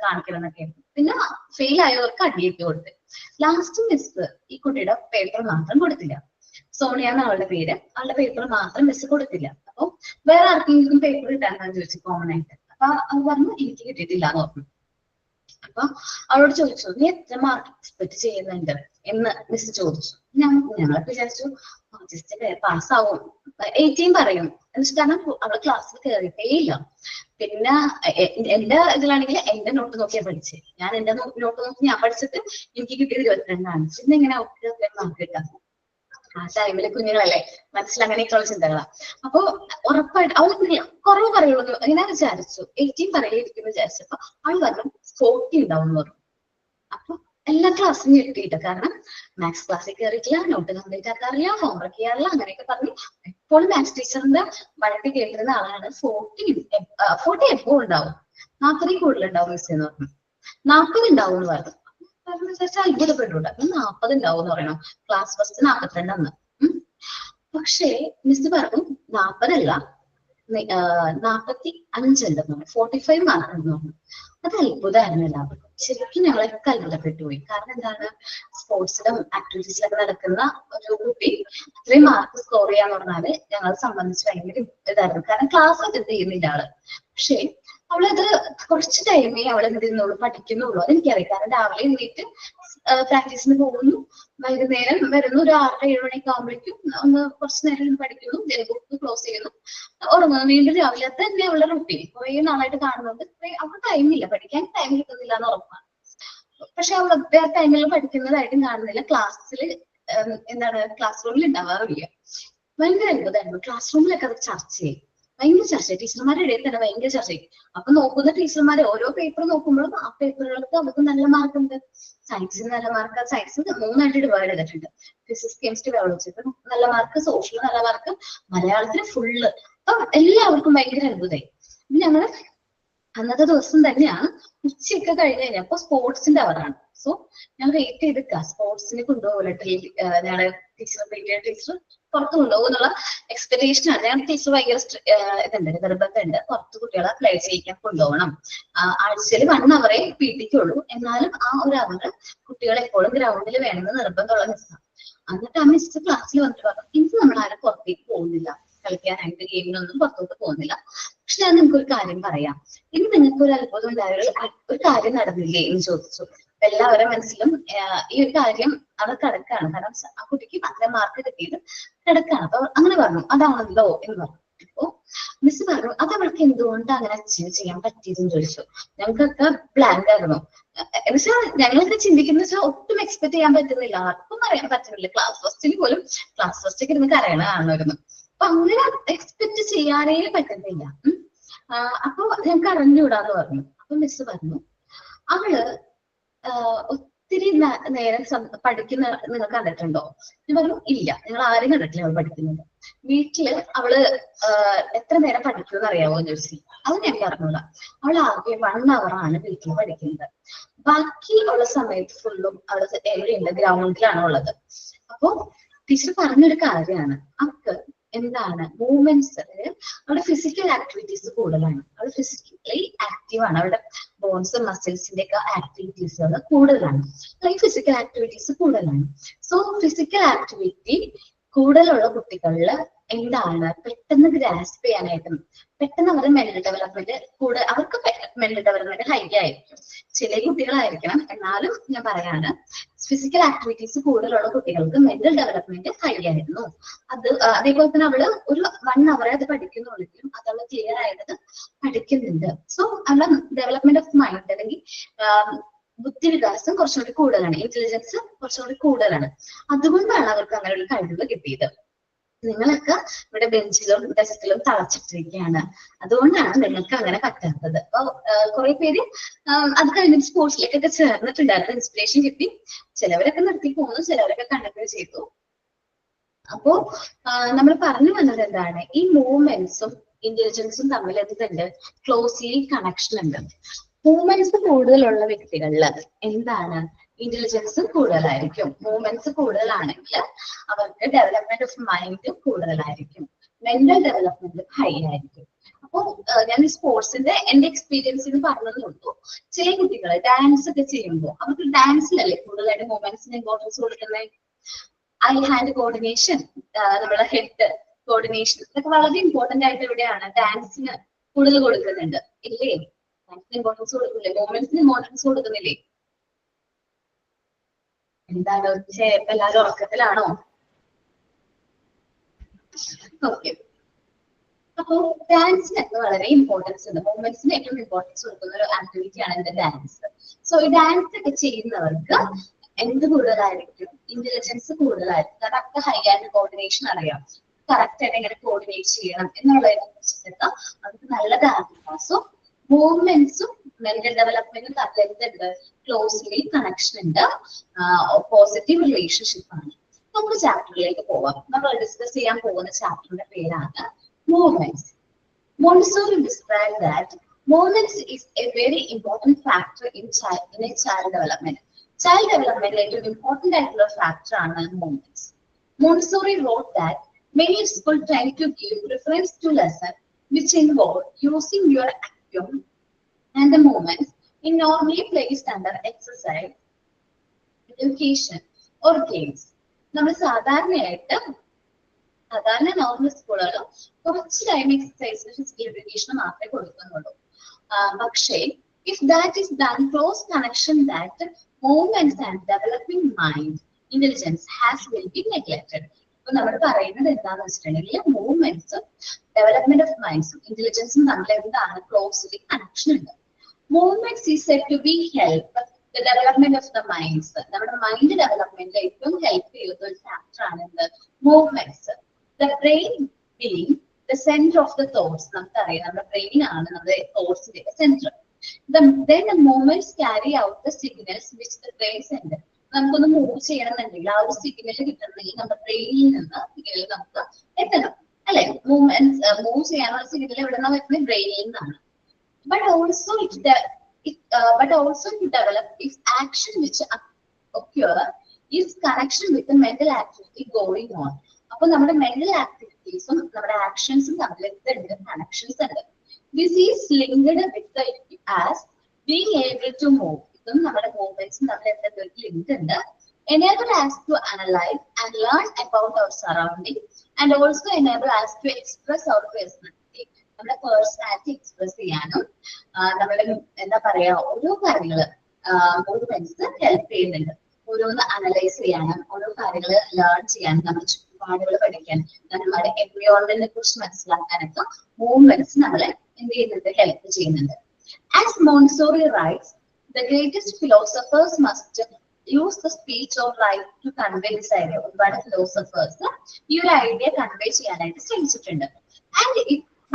കാണിക്കണം എന്നൊക്കെ ആയിരുന്നു. പിന്നെ ഫെയിൽ ആയവർക്ക് അടിയൊക്കെ കൊടുത്ത് ലാസ്റ്റ് മിസ് ഈ കുട്ടിയുടെ പേപ്പർ മാത്രം കൊടുത്തില്ല. സോണിയ എന്ന അവളുടെ പേര്. അവളുടെ പേപ്പർ മാത്രം മിസ് കൊടുത്തില്ല. അപ്പൊ വേറെ ആർക്കെങ്കിലും പേപ്പർ കിട്ടാനാന്ന് ചോദിച്ചു കോമൺ ആയിട്ട്. അപ്പൊ അത് പറഞ്ഞു എനിക്ക് കിട്ടിയിട്ടില്ല എന്ന് പറഞ്ഞു. അപ്പൊ അവളോട് ചോദിച്ചു, നീ എത്ര മാർക്ക് എക്സ്പെക്ട് ചെയ്യുന്നുണ്ട് എന്ന് മിസ് ചോദിച്ചു. ഞങ്ങളൊക്കെ വിചാരിച്ചു ജസ്റ്റ് പാസ്സാവും, 18 പറയും എന്ന് വെച്ചാൽ. കാരണം അവളെ ക്ലാസ്സിൽ കയറിയിട്ടേ ഇല്ല. പിന്നെ എന്റെ ഇതിലാണെങ്കിൽ എന്റെ നോട്ട് നോക്കിയാ പഠിച്ചേ. ഞാൻ എന്റെ നോട്ട് നോക്കി ഞാൻ പഠിച്ചിട്ട് എനിക്ക് കിട്ടിയത് 22 പിന്നെ ഇങ്ങനെ മാർക്ക് കിട്ടാം. ആ ടൈമില് കുഞ്ഞുങ്ങളല്ലേ, മനസ്സിൽ അങ്ങനെയൊക്കെയുള്ള ചിന്തകളാ. അപ്പൊ ഉറപ്പായിട്ട് അവൾ കുറവ് പറയുള്ളൂ ഇങ്ങനെ വിചാരിച്ചു. 18 പറയിലിരിക്കുന്നു വിചാരിച്ചപ്പോ അവൾ പറഞ്ഞു 40 ഉണ്ടാവും എന്ന് പറഞ്ഞു. അപ്പൊ എല്ലാ ക്ലാസ്സിലും കിട്ടിയിട്ട്, കാരണം മാത്സ് ക്ലാസ്സിൽ കയറിയിട്ടില്ല, നോട്ട് കംപ്ലീറ്റ് ആക്കാറില്ല, ഹോംവർക്ക് ചെയ്യാറില്ല, അങ്ങനെയൊക്കെ പറഞ്ഞു എപ്പോഴും മാത്സ് ടീച്ചറിന്റെ വഴക്ക് കേട്ടിരുന്ന ആളാണ്. 40 എപ്പോ ഉണ്ടാവും, 40 കൂടുതൽ ഉണ്ടാവും മിസ് എന്ന് പറഞ്ഞു. 40 ഉണ്ടാവും എന്ന് പറഞ്ഞു. അത്ഭുതപ്പെട്ടു. അപ്പൊ 40 ഉണ്ടാവും എന്ന് പറയണം. ക്ലാസ് ഫസ്റ്റ് 42 അന്ന്. പക്ഷേ മിസ് പറഞ്ഞു 40 അല്ല 45 ഉണ്ടെന്ന് പറഞ്ഞു. 45 മാർക്ക് ഉണ്ടെന്ന് പറഞ്ഞു. അത് അത്ഭുതമായിരുന്നു എല്ലാവർക്കും. ശരിക്കും ഞങ്ങളൊക്കെ അത്ഭുതപ്പെട്ടു പോയി. കാരണം എന്താണ്, സ്പോർട്സിലും ആക്ടിവിറ്റീസിലൊക്കെ നടക്കുന്ന ഒരു കുട്ടി അത്രയും മാർക്ക് സ്കോർ ചെയ്യാന്ന് പറഞ്ഞാല് ഞങ്ങളെ സംബന്ധിച്ച് ഭയങ്കര ഇതായിരുന്നു. കാരണം ക്ലാസ് അറ്റൻഡ് ചെയ്യുന്നില്ല ആള്. പക്ഷേ അവളത് കുറച്ച് ടൈമേ അവൾ എന്ത് ചെയ്യുന്നുള്ളൂ, പഠിക്കുന്നുള്ളൂ. അതെനിക്കറിയാം. കാരണം രാവിലെ എണീറ്റ് പ്രാക്ടീസിന് പോകുന്നു, വൈകുന്നേരം വരുന്നു, ഒരു 6-7 മണിയൊക്കെ ആകുമ്പോഴേക്കും ഒന്ന് കുറച്ച് നേരം പഠിക്കുന്നു, ബുക്ക് ക്ലോസ് ചെയ്യുന്നു, ഉറങ്ങുന്നു, വീണ്ടും രാവിലെ. അത് തന്നെ അവളുടെ റുട്ടീൻ. കുറെ നാളായിട്ട് കാണുന്നുണ്ട്. അവൾക്ക് ടൈമില്ല, പഠിക്കാൻ ടൈം കിട്ടുന്നില്ല എന്ന് ഉറപ്പാണ്. പക്ഷെ അവൾ വേറെ ടൈമിൽ പഠിക്കുന്നതായിട്ടും കാണുന്നില്ല. ക്ലാസ്സിൽ ക്ലാസ് റൂമിൽ ഉണ്ടാവാറില്ല. ഭയങ്കര അത്ഭുതമായിരുന്നു. ക്ലാസ് റൂമിലൊക്കെ അത് ചർച്ച ചെയ്യും, ഭയങ്കര ചർച്ച. ടീച്ചർമാരുടെ ഇടയിൽ തന്നെ ഭയങ്കര ചർച്ച ചെയ്യും. അപ്പൊ നോക്കുന്ന ടീച്ചർമാരെ ഓരോ പേപ്പർ നോക്കുമ്പോഴും ആ പേപ്പറുകൾക്ക് അവർക്ക് നല്ല മാർക്ക് ഉണ്ട്. സയൻസിന് നല്ല മാർക്ക്, സയൻസ് 3 ഡിവൈഡ് ചെയ്തിട്ടുണ്ട്. ഫിസിക്സ്, കെമിസ്ട്രി, ബയോളജി നല്ല മാർക്ക്, സോഷ്യൽ നല്ല മാർക്ക്, മലയാളത്തിന് ഫുള്ള്. അപ്പൊ എല്ലാവർക്കും ഭയങ്കര അത്ഭുതമായി. ഞങ്ങള് അന്നത്തെ ദിവസം തന്നെയാണ് ഉച്ചയൊക്കെ കഴിഞ്ഞ് കഴിഞ്ഞപ്പോ സ്പോർട്സിന്റെ അവറാണ്. സോ ഞാൻ വെയിറ്റ് ചെയ്തിട്ടാ സ്പോർട്സിന് കൊണ്ടുപോകില്ല. ഞങ്ങളുടെ ടീച്ചർ പുറത്ത് കൊണ്ടുപോകും എന്നുള്ള എക്സ്പെക്ടേഷൻ ആണ്. ഞങ്ങളുടെ ടീച്ചർ ഭയങ്കര നിർബന്ധമുണ്ട്, പുറത്ത് കുട്ടികളെ പ്ലേ ചെയ്യിക്കാൻ കൊണ്ടുപോകണം. ആഴ്ചയിൽ 1 അവറേ പീട്ടിക്കുള്ളൂ. എന്നാലും ആ ഒരു അവറ് കുട്ടികളെ എപ്പോഴും ഗ്രൗണ്ടിൽ വേണമെന്ന് നിർബന്ധമുള്ള മിസ്സാണ്. എന്നിട്ട് ആ മിസ് ക്ലാസ്സിൽ വന്നിട്ട് പറഞ്ഞു, ഇന്ന് നമ്മൾ ആരും പുറത്തേക്ക് പോകുന്നില്ല, കളിക്കാനായിട്ട് ഗെയിമിനൊന്നും പുറത്തോട്ട് പോകുന്നില്ല. പക്ഷെ ഞാൻ നിങ്ങൾക്ക് ഒരു കാര്യം പറയാം, ഇനി നിങ്ങൾക്ക് ഒരു അത്ഭുതം ഉണ്ടായ ഒരു കാര്യം നടന്നില്ലേ എന്ന് ചോദിച്ചു. എല്ലാവരുടെ മനസ്സിലും ഈ ഒരു കാര്യം അവർ കിടക്കാണ്. കാരണം ആ കുട്ടിക്ക് അത്ര മാർക്ക് കിട്ടിയത് കിടക്കാണ്. അപ്പൊ അങ്ങനെ പറഞ്ഞു, അതാണല്ലോ എന്ന് പറഞ്ഞു. അപ്പൊ മിസ് പറഞ്ഞു, അത് അവൾക്ക് എന്തുകൊണ്ട് അങ്ങനെ അച്ചീവ് ചെയ്യാൻ പറ്റിയതെന്ന് ചോദിച്ചു. ഞങ്ങൾക്കൊക്കെ ബ്ലാങ്ക് ആയിരുന്നു. എന്നുവെച്ചാൽ ഞങ്ങളൊക്കെ ചിന്തിക്കുന്ന വെച്ചാൽ ഒട്ടും എക്സ്പെക്ട് ചെയ്യാൻ പറ്റുന്നില്ല, ആർക്കും അറിയാൻ പറ്റുന്നില്ല. ക്ലാസ് ഫസ്റ്റിന് പോലും ക്ലാസ് ഫസ്റ്റൊക്കെ ഇരുന്ന് കരയണ കാണുമായിരുന്നു. അപ്പൊ അങ്ങനെ എക്സ്പെക്ട് ചെയ്യാനേ പറ്റുന്നില്ല. അപ്പൊ ഞങ്ങൾക്ക് അറിഞ്ഞുകൂടാന്ന് പറഞ്ഞു. അപ്പൊ മിസ് പറഞ്ഞു, അവള് ഒത്തിരി നേരം പഠിക്കുന്ന നിങ്ങൾ കണ്ടിട്ടുണ്ടോ? ഞാൻ പറഞ്ഞു, ഇല്ല, ഞങ്ങൾ ആരും കണ്ടിട്ടില്ല അവൾ പഠിക്കുന്നത്. വീട്ടില് അവള് എത്ര നേരം പഠിക്കുമെന്ന് അറിയാമോ എന്ന് ചോദിച്ചു. അത് ഞാൻ പറഞ്ഞൂടാ. അവൾ ആകെ 1 അവറാണ് വീട്ടിൽ പഠിക്കുന്നത്. ബാക്കി ഉള്ള സമയത്ത് ഫുള്ളും അവിടെ എവിടെയുണ്ട്, ഗ്രൗണ്ടിലാണ് ഉള്ളത്. അപ്പോ ടീച്ചർ പറഞ്ഞൊരു കാര്യമാണ്, അവർക്ക് എന്താണ് മൂവ്മെന്റ്സ്, അവിടെ ഫിസിക്കൽ ആക്ടിവിറ്റീസ് കൂടുതലാണ്, അവിടെ ഫിസിക്കലി ആക്റ്റീവ് ആണ്, അവിടെ ബോൺസും മസിൽസിന്റെ ഒക്കെ ആക്ടിവിറ്റീസുകൾ കൂടുതലാണ്, അല്ലെങ്കിൽ ഫിസിക്കൽ ആക്ടിവിറ്റീസ് കൂടുതലാണ്. സോ ഫിസിക്കൽ ആക്ടിവിറ്റി കൂടുതലുള്ള കുട്ടികളിൽ എന്താണ് പെട്ടെന്ന് ഗ്രാസ്പ് ചെയ്യാനായിട്ടും പെട്ടെന്ന് അവരുടെ മെന്റൽ ഡെവലപ്മെന്റ് അവർക്ക് മെന്റൽ ഡെവലപ്മെന്റ് ഹൈ ആയിരിക്കും. ചില കുട്ടികളായിരിക്കണം, എന്നാലും ഞാൻ പറയാണ് ഫിസിക്കൽ ആക്ടിവിറ്റീസ് കൂടുതലുള്ള കുട്ടികൾക്ക് മെന്റൽ ഡെവലപ്മെന്റ് ഹൈ ആയിരുന്നു. അതേപോലെ തന്നെ അവള് ഒരു 1 hour അത് പഠിക്കുന്നുണ്ടെങ്കിലും അത് അവള് ക്ലിയർ ആയിട്ട് പഠിക്കുന്നുണ്ട്. സോ അവളുടെ ഡെവലപ്മെന്റ് ഓഫ് മൈൻഡ് അല്ലെങ്കിൽ ബുദ്ധിവികാസം കുറച്ചുകൂടി കൂടുതലാണ്, ഇന്റലിജൻസ് കുറച്ചുകൂടി കൂടുതലാണ്. അതുകൊണ്ടാണ് അവർക്ക് അങ്ങനെ ഒരു കഴിവ് കിട്ടിയത്. നിങ്ങളൊക്കെ ഇവിടെ ബെഞ്ചിലും ഡെസ്കിലും തളച്ചിട്ടിരിക്കുകയാണ്, അതുകൊണ്ടാണ് നിങ്ങൾക്ക് അങ്ങനെ പറ്റാത്തത്. അപ്പൊ കുറെ പേര് അത് കഴിഞ്ഞിട്ട് സ്പോർട്സിലേക്കൊക്കെ ചേർന്നിട്ടുണ്ടായിരുന്നു, ഇൻസ്പിറേഷൻ കിട്ടി. ചിലവരൊക്കെ നിർത്തി പോകുന്നു, ചിലവരൊക്കെ കണ്ടക്ട് ചെയ്തു. അപ്പോ നമ്മൾ പറഞ്ഞു വന്നത് എന്താണ്, ഈ മൂവ്മെന്റ്സും ഇന്റലിജൻസും തമ്മിൽ എന്തുണ്ട്, ക്ലോസ്ലി കണക്ഷൻ ഉണ്ട്. മൂവ്മെന്റ്സ് കൂടുതലുള്ള വ്യക്തികളിൽ എന്താണ് ഇന്റലിജൻസ് കൂടുതലായിരിക്കും. മൂവ്മെന്റ്സ് കൂടുതലാണെങ്കിൽ അവർക്ക് ഡെവലപ്മെന്റ് ഓഫ് മൈൻഡ് കൂടുതലായിരിക്കും, മെന്റൽ ഡെവലപ്മെന്റ് ഹൈ ആയിരിക്കും. അപ്പോൾ ഞാൻ സ്പോർട്സിന്റെ എന്റെ എക്സ്പീരിയൻസിന് പറഞ്ഞതുകൊണ്ടു, ചില കുട്ടികൾ ഡാൻസ് ഒക്കെ ചെയ്യുമ്പോൾ അവർക്ക് ഡാൻസിലല്ലേ കൂടുതലായിട്ട് മൂവ്മെന്റ്സിന് ഇമ്പോർട്ടൻസ് കൊടുക്കുന്നത്. ഐ ഹാൻഡ് കോർഡിനേഷൻ, നമ്മുടെ ഹെഡ് കോർഡിനേഷൻ, ഇതൊക്കെ വളരെ ഇമ്പോർട്ടന്റ് ആയിട്ട് എവിടെയാണ് ഡാൻസിന് കൂടുതൽ കൊടുക്കുന്നുണ്ട് ഇല്ലേ? ഡാൻസിന് ഇമ്പോർട്ടൻസ് കൊടുക്കുന്നില്ലേ? മൂവ്മെന്റ്സിന് ഇമ്പോർട്ടൻസ് കൊടുക്കുന്നില്ലേ? എന്താണ് എല്ലാവരും ഉറക്കത്തിലാണോ? ഓക്കെ. അപ്പോ ഡാൻസിനൊക്കെ വളരെ ഇമ്പോർട്ടൻസ് ഉണ്ട്, മൂവ്മെന്റ്സിന് ഏറ്റവും ഇമ്പോർട്ടൻസ് കൊടുക്കുന്ന ഒരു ആക്ടിവിറ്റിയാണ് എന്ത്, ഡാൻസ്. സോ ഈ ഡാൻസ് ഒക്കെ ചെയ്യുന്നവർക്ക് എന്ത് കൂടുതലായിരിക്കും, ഇന്റലിജൻസ് കൂടുതലായിരിക്കും. കാരണം അവർക്ക് ഹൈ ഹാൻഡ് കോർഡിനേഷൻ അറിയാം, കറക്റ്റ് ആയിട്ട് എങ്ങനെ കോർഡിനേറ്റ് ചെയ്യണം എന്നുള്ളതിനെ കുറിച്ചിട്ടൊക്കെ അവർക്ക് നല്ല ധാരണ. സോ മൂവ്മെന്റ്സും മെന്റൽ ഡെവലപ്മെന്റും തമ്മിൽ എന്തുണ്ട്, ക്ലോസ്ലി കണക്ഷൻ ഉണ്ട്, പോസിറ്റീവ് റിലേഷൻഷിപ്പ് ആണ്. നമുക്ക് ചാപ്റ്ററിലേക്ക് പോവാം. നമ്മൾ ഡിസ്കസ് ചെയ്യാൻ പോകുന്ന ചാപ്റ്ററിന്റെ പേരാണ് movements. Montessori described that movements is a very important factor in a child development. Child development is an important factor ആണ് movements. Montessori wrote that many schools tend to give preference to lessons which involve using your action and the movements in normally placed under exercise, education or games. നമ്മൾ സാധാരണയായിട്ട് normal സ്കൂളുകളും കുറച്ച് time എക്സസൈസിന് physical education മാത്രമേ കൊടുക്കുന്നുള്ളൂ. പക്ഷേ if that is done close connection that movements and developing mind intelligence has will be neglected. അപ്പൊ നമ്മൾ പറയുന്നത് എന്താണെന്ന് വെച്ചിട്ടുണ്ടെങ്കിൽ മൂവ്മെന്റ്സും ഡെവലപ്മെന്റ് ഓഫ് മൈൻഡ്സും ഇന്റലിജൻസും തമ്മിൽ എന്താണ്, ക്ലോസ്ലി കണക്ഷൻ ഉണ്ട്. Movements is said to be help the development of the minds. നമ്മുടെ മൈൻഡ് ഡെവലപ്മെന്റിൽ ഏറ്റവും ഹെൽപ്പ് ചെയ്യുന്ന ഒരു ഫാക്ടർ ആണ് എന്ത്, movements. The brain being the center of the thoughts. നമുക്കറിയാം നമ്മുടെ ബ്രെയിൻ ആണ് നമ്മുടെ തോട്ട്സിന്റെ centre. Then the movements carry out the signals which the brain sends. നമുക്കൊന്ന് മൂവ് ചെയ്യണമെന്നുണ്ടെങ്കിൽ ആ ഒരു സിഗ്നൽ കിട്ടണമെങ്കിൽ നമ്മുടെ ബ്രെയിനിൽ നിന്ന് സിഗ്നൽ നമുക്ക് എത്തണം അല്ലെ? മൂവ് ചെയ്യാനുള്ള സിഗ്നൽ എവിടെ നിന്നാണ് വരുന്നത്, ബ്രെയിനിൽ നിന്നാണ്. But also to develop is action which occur is connection with the mental activity going on. അപ്പോൾ നമ്മുടെ മെന്റൽ ആക്ടിവിറ്റീസും നമ്മുടെ ആക്ഷൻസും തമ്മിൽ എന്തുണ്ട്, കണക്ഷൻസ് ഉണ്ട്. This is linked with the as being able to move. ഇതും നമ്മുടെ മൂവ്മെന്റ്സും തമ്മിൽ എന്തൊക്കെ ലിങ്ക് ഉണ്ട്. Enable us to analyze and learn about our surroundings and also enable us to express our personality. നമ്മുടെ പേഴ്സണാലിറ്റി എക്സ്പ്രസ് ചെയ്യാനും നമ്മുടെ എന്താ പറയാ ഓരോ കാര്യങ്ങള് മൂവ്മെന്റ്സ് ഹെൽപ്പ് ചെയ്യുന്നുണ്ട്. ഓരോന്ന് അനലൈസ് ചെയ്യാനും ഓരോ കാര്യങ്ങൾ ലേൺ ചെയ്യാനും നമ്മുടെ ചുറ്റുപാടുകൾ പഠിക്കാൻ നമ്മുടെ എൻവയോൺമെന്റിനെ കുറിച്ച് മനസ്സിലാക്കാനൊക്കെ മൂവ്മെന്റ്സ് നമ്മളെ എന്ത് ചെയ്യുന്നുണ്ട്, ഹെൽപ്പ് ചെയ്യുന്നുണ്ട്. As Montessori writes, the greatest philosophers must use the speech or write to convey this idea. ഒരുപാട് ഫിലോസഫേഴ്സ് ഈ ഒരു ഐഡിയ കൺവേ ചെയ്യാനായിട്ട് ശ്രമിച്ചിട്ടുണ്ട്.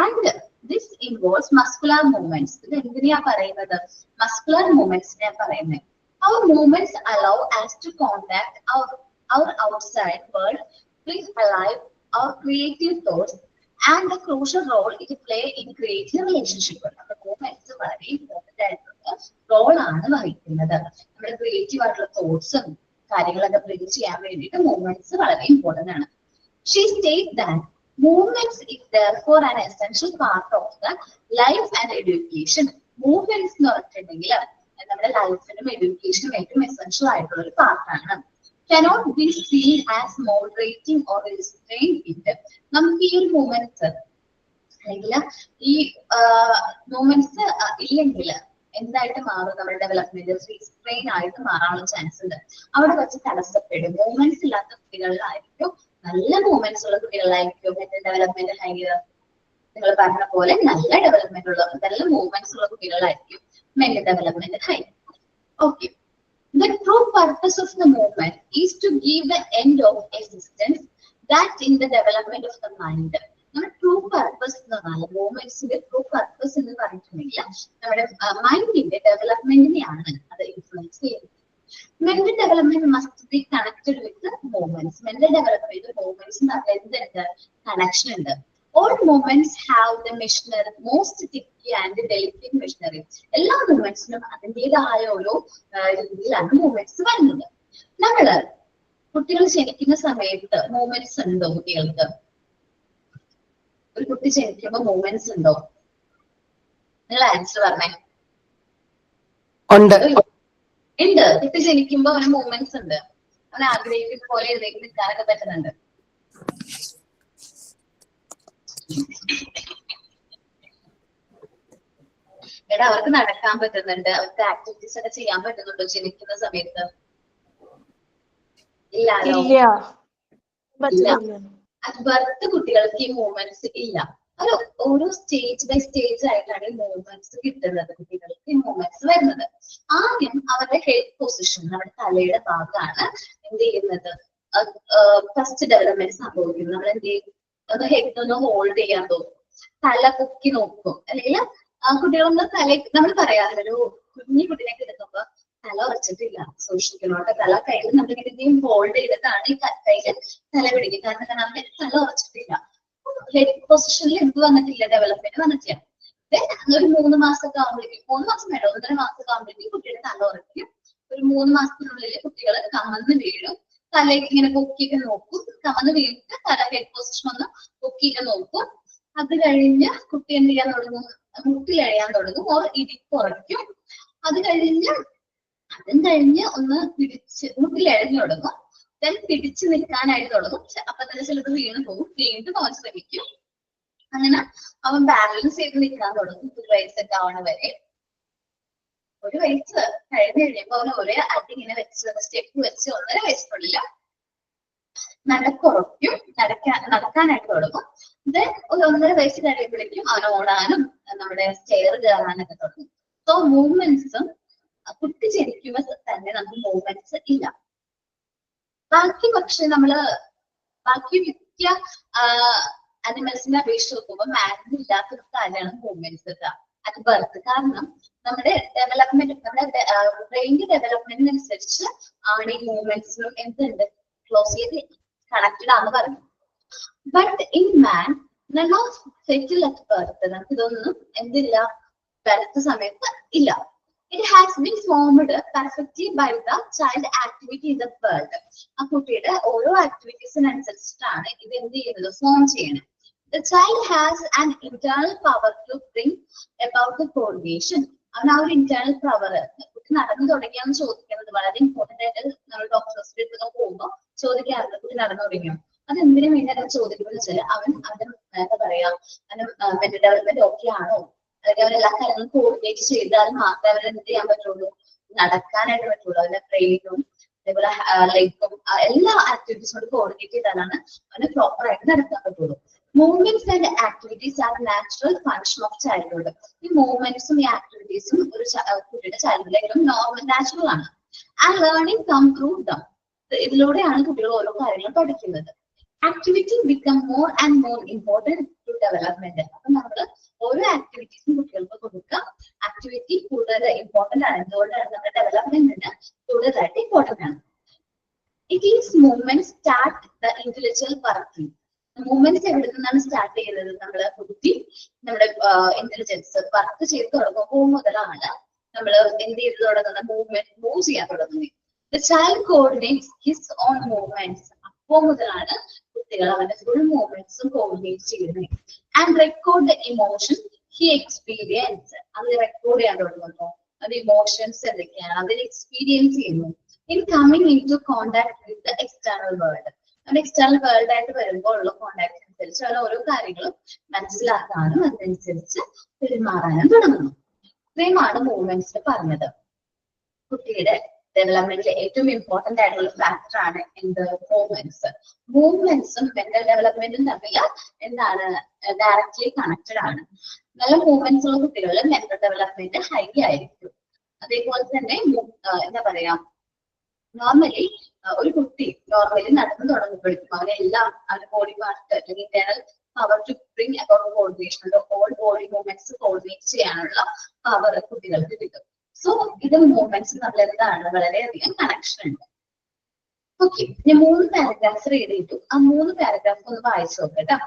And this involves muscular movements. ഇത് എന്തിനാ പറയുന്നത്, muscular movements പറയുന്നത്. Our movements allow us to contact our outside world, bring alive our creative thoughts and the crucial role it play in creating relationship. The movements വളരെ important ആയിട്ടുള്ള റോളാണ് വഹിക്കുന്നത്. നമ്മുടെ creative ആയിട്ടുള്ള തോട്ട്സും കാര്യങ്ങളൊക്കെ ബ്രിങ് ചെയ്യാൻ വേണ്ടിയിട്ട് മൂവ്മെന്റ്സ് വളരെ ഇമ്പോർട്ടന്റ് ആണ്. She states that movements is therefore an essential part of the life and education. Movements എന്ന് പറഞ്ഞിട്ടുണ്ടെങ്കിൽ നമ്മുടെ ലൈഫിനും എഡ്യൂക്കേഷനും ഏറ്റവും എസെൻഷ്യൽ ആയിട്ടുള്ള ഒരു പാർട്ടാണ്. Cannot be seen as moderating or restrained it. നമുക്ക് ഈ ഒരു മൂവ്മെന്റ്സ് അല്ലെങ്കിൽ ഈ മൂവ്മെന്റ്സ് ഇല്ലെങ്കിൽ എന്തായിട്ട് മാറും? നമ്മുടെ ഡെവലപ്മെന്റ് റീസ്ട്രെയിൻ ആയിട്ട് മാറാനുള്ള ചാൻസ് ഉണ്ട്. അവിടെ വെച്ച് തടസ്സപ്പെടും. മൂവ്മെന്റ്സ് ഇല്ലാത്ത കുട്ടികളിലായിരിക്കും, നല്ല മൂവ്മെന്റ്സ് ഉള്ള കുട്ടികളിലായിരിക്കും മെന്റൽ ഡെവലപ്മെന്റ് ഹൈയർ. നിങ്ങൾ പറഞ്ഞ പോലെ നല്ല ഡെവലപ്മെന്റ് ഉള്ള നല്ല മൂവ്മെന്റ്സ് ഉള്ള കുട്ടികളായിരിക്കും mental development higher. Okay, the true purpose of the movement is to give the end of existence that in the development of the mind. നമ്മുടെ ട്രൂ പർപ്പസ് എന്ന് പറഞ്ഞാൽ മൂവ്മെന്റ്സിന്റെ ട്രൂ പർപ്പസ് എന്ന് പറഞ്ഞിട്ടുണ്ടെങ്കിൽ നമ്മുടെ മൈൻഡിന്റെ ഡെവലപ്മെന്റിനെയാണ് അത് ഇൻഫ്ലുവൻസ് ചെയ്യുന്നത്. Mental development must be connected with movements. Mental development മൂവ്മെന്റ്സും എന്തുണ്ട്? കണക്ഷൻ ഉണ്ട്. All movements have the machinery, most tricky and delicate machinery. എല്ലാ മൂവ്മെന്റ്സിനും അതിൻ്റെതായ ഓരോ രീതിയിലാണ് മൂവ്മെന്റ്സ് വരുന്നത്. നമ്മള് കുട്ടികൾ ജനിക്കുന്ന സമയത്ത് മൂവ്മെന്റ്സ് ഉണ്ടോ? കുട്ടികൾക്ക് ഒരു കുട്ടി ജനിക്കുമ്പോ മൂവ്മെന്റ്സ് ഉണ്ടോ? നിങ്ങൾ ആൻസർ പറഞ്ഞേ. ഉണ്ട്. കുട്ടി ജനിക്കുമ്പോ അവന് മൂവ്മെന്റ്സ് ഉണ്ട്. അവൻ ആഗ്രഹിക്കുന്ന പോലെ എഴുന്നേറ്റ് നിൽക്കാനൊക്കെ പറ്റുന്നുണ്ട്. എടാ, അവർക്ക് നടക്കാൻ പറ്റുന്നുണ്ട്, അവർക്ക് ആക്ടിവിറ്റീസ് ഒക്കെ ചെയ്യാൻ പറ്റുന്നുണ്ടോ ജനിക്കുന്ന സമയത്ത്? ഇല്ലല്ലോ. അത് ബർത്ത് കുട്ടികൾക്ക് ഈ മൂവ്മെന്റ്സ് ഇല്ല. അത് ഓരോ സ്റ്റേജ് ബൈ സ്റ്റേജ് ആയിട്ടാണ് ഈ മൂവ്മെന്റ്സ് കിട്ടുന്നത്. കുട്ടികൾക്ക് ഈ മൂവ്മെന്റ്സ് വരുന്നത് ആദ്യം അവരുടെ ഹെഡ് പൊസിഷൻ, നമ്മുടെ തലയുടെ ഭാഗമാണ് എന്ത് ചെയ്യുന്നത്? ഫസ്റ്റ് ഡെവലപ്മെന്റ് സംഭവിക്കുന്നത്. നമ്മൾ എന്ത് ചെയ്യും? അത് ഹെഡ് ഒന്ന് ഹോൾഡ് ചെയ്യാൻ തോന്നും, തല പൊക്കി നോക്കും. അല്ലെങ്കിൽ കുട്ടികളൊന്ന് തല, നമ്മൾ പറയാറുള്ളൊരു കുഞ്ഞു കുട്ടിനെ കിടക്കുമ്പോ തല ഉറച്ചിട്ടില്ല, സൂക്ഷിക്കണോട്ടെ. തല കയ്യിൽ നമ്മളിങ്ങനെ ഹോൾഡ് ചെയ്തിട്ടാണ് ഈ കൈയിൽ തല പിടിക്കുക. കാരണം അവന്റെ തല ഉറച്ചിട്ടില്ല, ഹെഡ് പൊസിഷനിൽ എന്ത് വന്നിട്ടില്ല? ഡെവലപ്മെന്റ് വന്നിട്ടില്ല. ഒരു 3 മാസമൊക്കെ ആകുമ്പോഴേക്കും, 3 മാസം വേണം, 1.5 മാസമൊക്കെ ആകുമ്പോഴേക്കും കുട്ടിയുടെ തല ഉറയ്ക്കും. ഒരു 3 മാസത്തിനുള്ളിൽ കുട്ടികൾ കമന്ന് വീഴും. തലയ്ക്ക് ഇങ്ങനെ പൊക്കിയിട്ട് നോക്കും. കമന്ന് വീണിട്ട് തല ഹെഡ് പൊസിഷൻ ഒന്ന് പൊക്കിയിട്ട് നോക്കും. അത് കഴിഞ്ഞ് കുട്ടി എന്ത് ചെയ്യാൻ തുടങ്ങും? മുട്ടിലഴയാൻ തുടങ്ങും, ഓർ ഇടിപ്പുറയ്ക്കും. അതും കഴിഞ്ഞ് ഒന്ന് മുട്ടിലഴഞ്ഞു തുടങ്ങും. ദെൻ പിടിച്ചു നിൽക്കാനായിട്ട് തുടങ്ങും. അപ്പൊ തന്നെ ചിലപ്പോൾ വീണ് പോകും. വീണ്ടും അവൻ ശ്രമിക്കും. അങ്ങനെ അവൻ ബാലൻസ് ചെയ്ത് നിൽക്കാൻ തുടങ്ങും 1 വയസ്സൊക്കെ ആവണ വരെ. 1 വയസ്സ് കഴിഞ്ഞ് കഴിയുമ്പോ അവൻ ഒരേ അടി ഇങ്ങനെ വെച്ച് സ്റ്റെപ്പ് വെച്ച് 1.5 വയസ്സിനുള്ളിൽ നടക്കുറയ്ക്കും, നടക്കാനായിട്ട് തുടങ്ങും. ദെൻ ഒരു 1.5 വയസ്സ് കഴിയുമ്പോഴേക്കും അവൻ ഓടാനും നമ്മുടെ സ്റ്റെയർ കയറാനൊക്കെ തുടങ്ങും. സോ മൂവ്മെന്റ്സും കുട്ടി ജനിക്കുമ്പോ തന്നെ നമുക്ക് മൂവ്മെന്റ്സ് ഇല്ല. ബാക്കി പക്ഷെ ബാക്കി മിക്ക അനിമൽസിനെ അപേക്ഷിച്ച് നോക്കുമ്പോൾ മാനിന് ഇല്ലാത്തൊരു കാര്യമാണ് മൂവ്മെന്റ്സ് ഒക്കെ അത് ബർത്ത്. കാരണം നമ്മുടെ ഡെവലപ്മെന്റ്, നമ്മുടെ ബ്രെയിനിന്റെ ഡെവലപ്മെന്റിനനുസരിച്ച് ആണ് ഈ മൂവ്മെന്റ്സിനും എന്തുണ്ട്? ക്ലോസ്ലി കണക്റ്റഡ് ആണെന്ന് പറഞ്ഞു. But in man none of settle at birth. നമുക്ക് ഇതൊന്നും എന്തില്ല? ബർത്ത് സമയത്ത് ഇല്ല. It has been formed perfectly by the child activity in the birth. ആ കുട്ടിയുടെ ഓരോ ആക്ടിവിറ്റീസിനനുസരിച്ചിട്ടാണ് ഇത് എന്ത് ചെയ്യുന്നത്? ഫോം ചെയ്യണത്. The child has an internal power to bring about the coordination. അവൻ ആ ഒരു ഇന്റേണൽ പവർ, കുട്ടി നടന്നു തുടങ്ങിയാന്ന് ചോദിക്കുന്നത് വളരെ ഇമ്പോർട്ടന്റ് ആയിട്ട് നമ്മൾ ഡോക്ടേഴ്സിന്റെ അടുത്തൊക്കെ പോകുമ്പോൾ ചോദിക്കാറുണ്ട്, കുട്ടി നടന്നു തുടങ്ങിയോ? അത് എന്തിനു വേണ്ടി അത് ചോദിക്കുന്നത് വെച്ചാൽ അവന്റെ എന്താ പറയാ, അവന് മെന്റൽ ഡെവലപ്മെന്റ് ഓക്കെ ആണോ, അല്ലെങ്കിൽ അവരെല്ലാ കാര്യങ്ങളും കോർഡിനേറ്റ് ചെയ്താൽ മാത്രമേ അവരെ എന്ത് ചെയ്യാൻ പറ്റുള്ളൂ? നടക്കാനായിട്ട് പറ്റുള്ളൂ. അവരുടെ ബ്രെയിനും അതേപോലെ ലൈക്കും എല്ലാ ആക്ടിവിറ്റീസോട് കോർഡിനേറ്റ് ചെയ്താലാണ് അവന് പ്രോപ്പർ ആയിട്ട് നടക്കാൻ പറ്റുള്ളൂ. Movements and activities are natural function of childhood. ഈ മൂവ്മെന്റ്സും ഈ ആക്ടിവിറ്റീസും ഒരു കുട്ടിയുടെ ചൈൽഡ്ഹുഡിലും നാച്ചുറൽ ആണ്. And learning come through them. ഇതിലൂടെയാണ് കുട്ടികൾ ഓരോ കാര്യങ്ങളും പഠിക്കുന്നത്. Activity become more and more important to development. അപ്പൊ നമ്മൾ ഓരോ ആക്ടിവിറ്റീസും കുട്ടികൾക്ക് കൊടുക്കുക. ആക്ടിവിറ്റി കൂടുതൽ ഇമ്പോർട്ടന്റ് ആണ്. എന്തുകൊണ്ടാണ്? നമ്മുടെ ഡെവലപ്മെന്റിന് കൂടുതലായിട്ട് ഇമ്പോർട്ടന്റ് ആണ്. It is movement start the intellectual working. Movements എവിടെ നിന്നാണ് സ്റ്റാർട്ട് ചെയ്യുന്നത്? നമ്മുടെ ബുദ്ധി, നമ്മുടെ ഇന്റലിജൻസ് വർക്ക് ചെയ്ത് തുടങ്ങുമ്പോൾ മുതലാണ് നമ്മൾ എന്ത് ചെയ്ത് തുടങ്ങുന്ന മൂവ്മെന്റ് മൂവ് ചെയ്യാൻ തുടങ്ങുന്നത്. The child coordinates his own movements. അപ്പോൾ മുതലാണ് കുട്ടികൾ അവരുടെ ഫുൾ മൂവ്മെന്റ്സും കോർഡിനേറ്റ് ചെയ്യുന്നത്. And record the emotion he experience. അത് റെക്കോർഡ് ചെയ്യാൻ തുടങ്ങുന്നു. അത് ഇമോഷൻസ് എന്തൊക്കെയാണ് അതിൽ എക്സ്പീരിയൻസ് ചെയ്യുന്നു. In coming in to contact with the external world. അത് എക്സ്റ്റേണൽ വേൾഡ് ആയിട്ട് വരുമ്പോൾ ഉള്ള കോണ്ടാക്ട് അനുസരിച്ച് അവർ ഓരോ കാര്യങ്ങളും മനസ്സിലാക്കാനും അതിനനുസരിച്ച് പെരുമാറാനും തുടങ്ങുന്നു. ഇത്രയുമാണ് മൂവ്മെന്റ്സ് പറഞ്ഞത്. കുട്ടിയുടെ ഡെവലപ്മെന്റിലെ ഏറ്റവും ഇമ്പോർട്ടന്റ് ആയിട്ടുള്ള ഫാക്ടർ ആണ് എന്ത്? മൂവ്മെന്റ്സ്. മൂവ്മെന്റ്സും മെന്റൽ ഡെവലപ്മെന്റും തമ്മിൽ എന്താണ് ഡയറക്ട്ലി കണക്റ്റഡ് ആണ്. നല്ല മൂവ്മെന്റ്സ് ഉള്ള കുട്ടികളിൽ മെന്റൽ ഡെവലപ്മെന്റ് ഹൈ ആയിരിക്കും. അതേപോലെ തന്നെ എന്താ പറയാ, നോർമലി ഒരു കുട്ടി നോർമലി നടന്നു തുടങ്ങുമ്പോഴേക്കും അവരെല്ലാം അവരുടെ ബോഡി പാർട്ട് അല്ലെങ്കിൽ internal power to bring about coordination, all body movements coordinate ചെയ്യാനുള്ള പവർ കുട്ടികൾക്ക് കിട്ടും. സോ ഇത് മൂവ്മെന്റ്സ് നമ്മൾ എന്താണ് വളരെയധികം കണക്ഷൻ ഉണ്ട്. ഓക്കെ, ഞാൻ 3 പാരഗ്രാഫ്സ് റീഡ് ചെയ്തു. ആ 3 പാരഗ്രാഫ് ഒന്ന് വായിച്ചു നോക്കട്ടോ.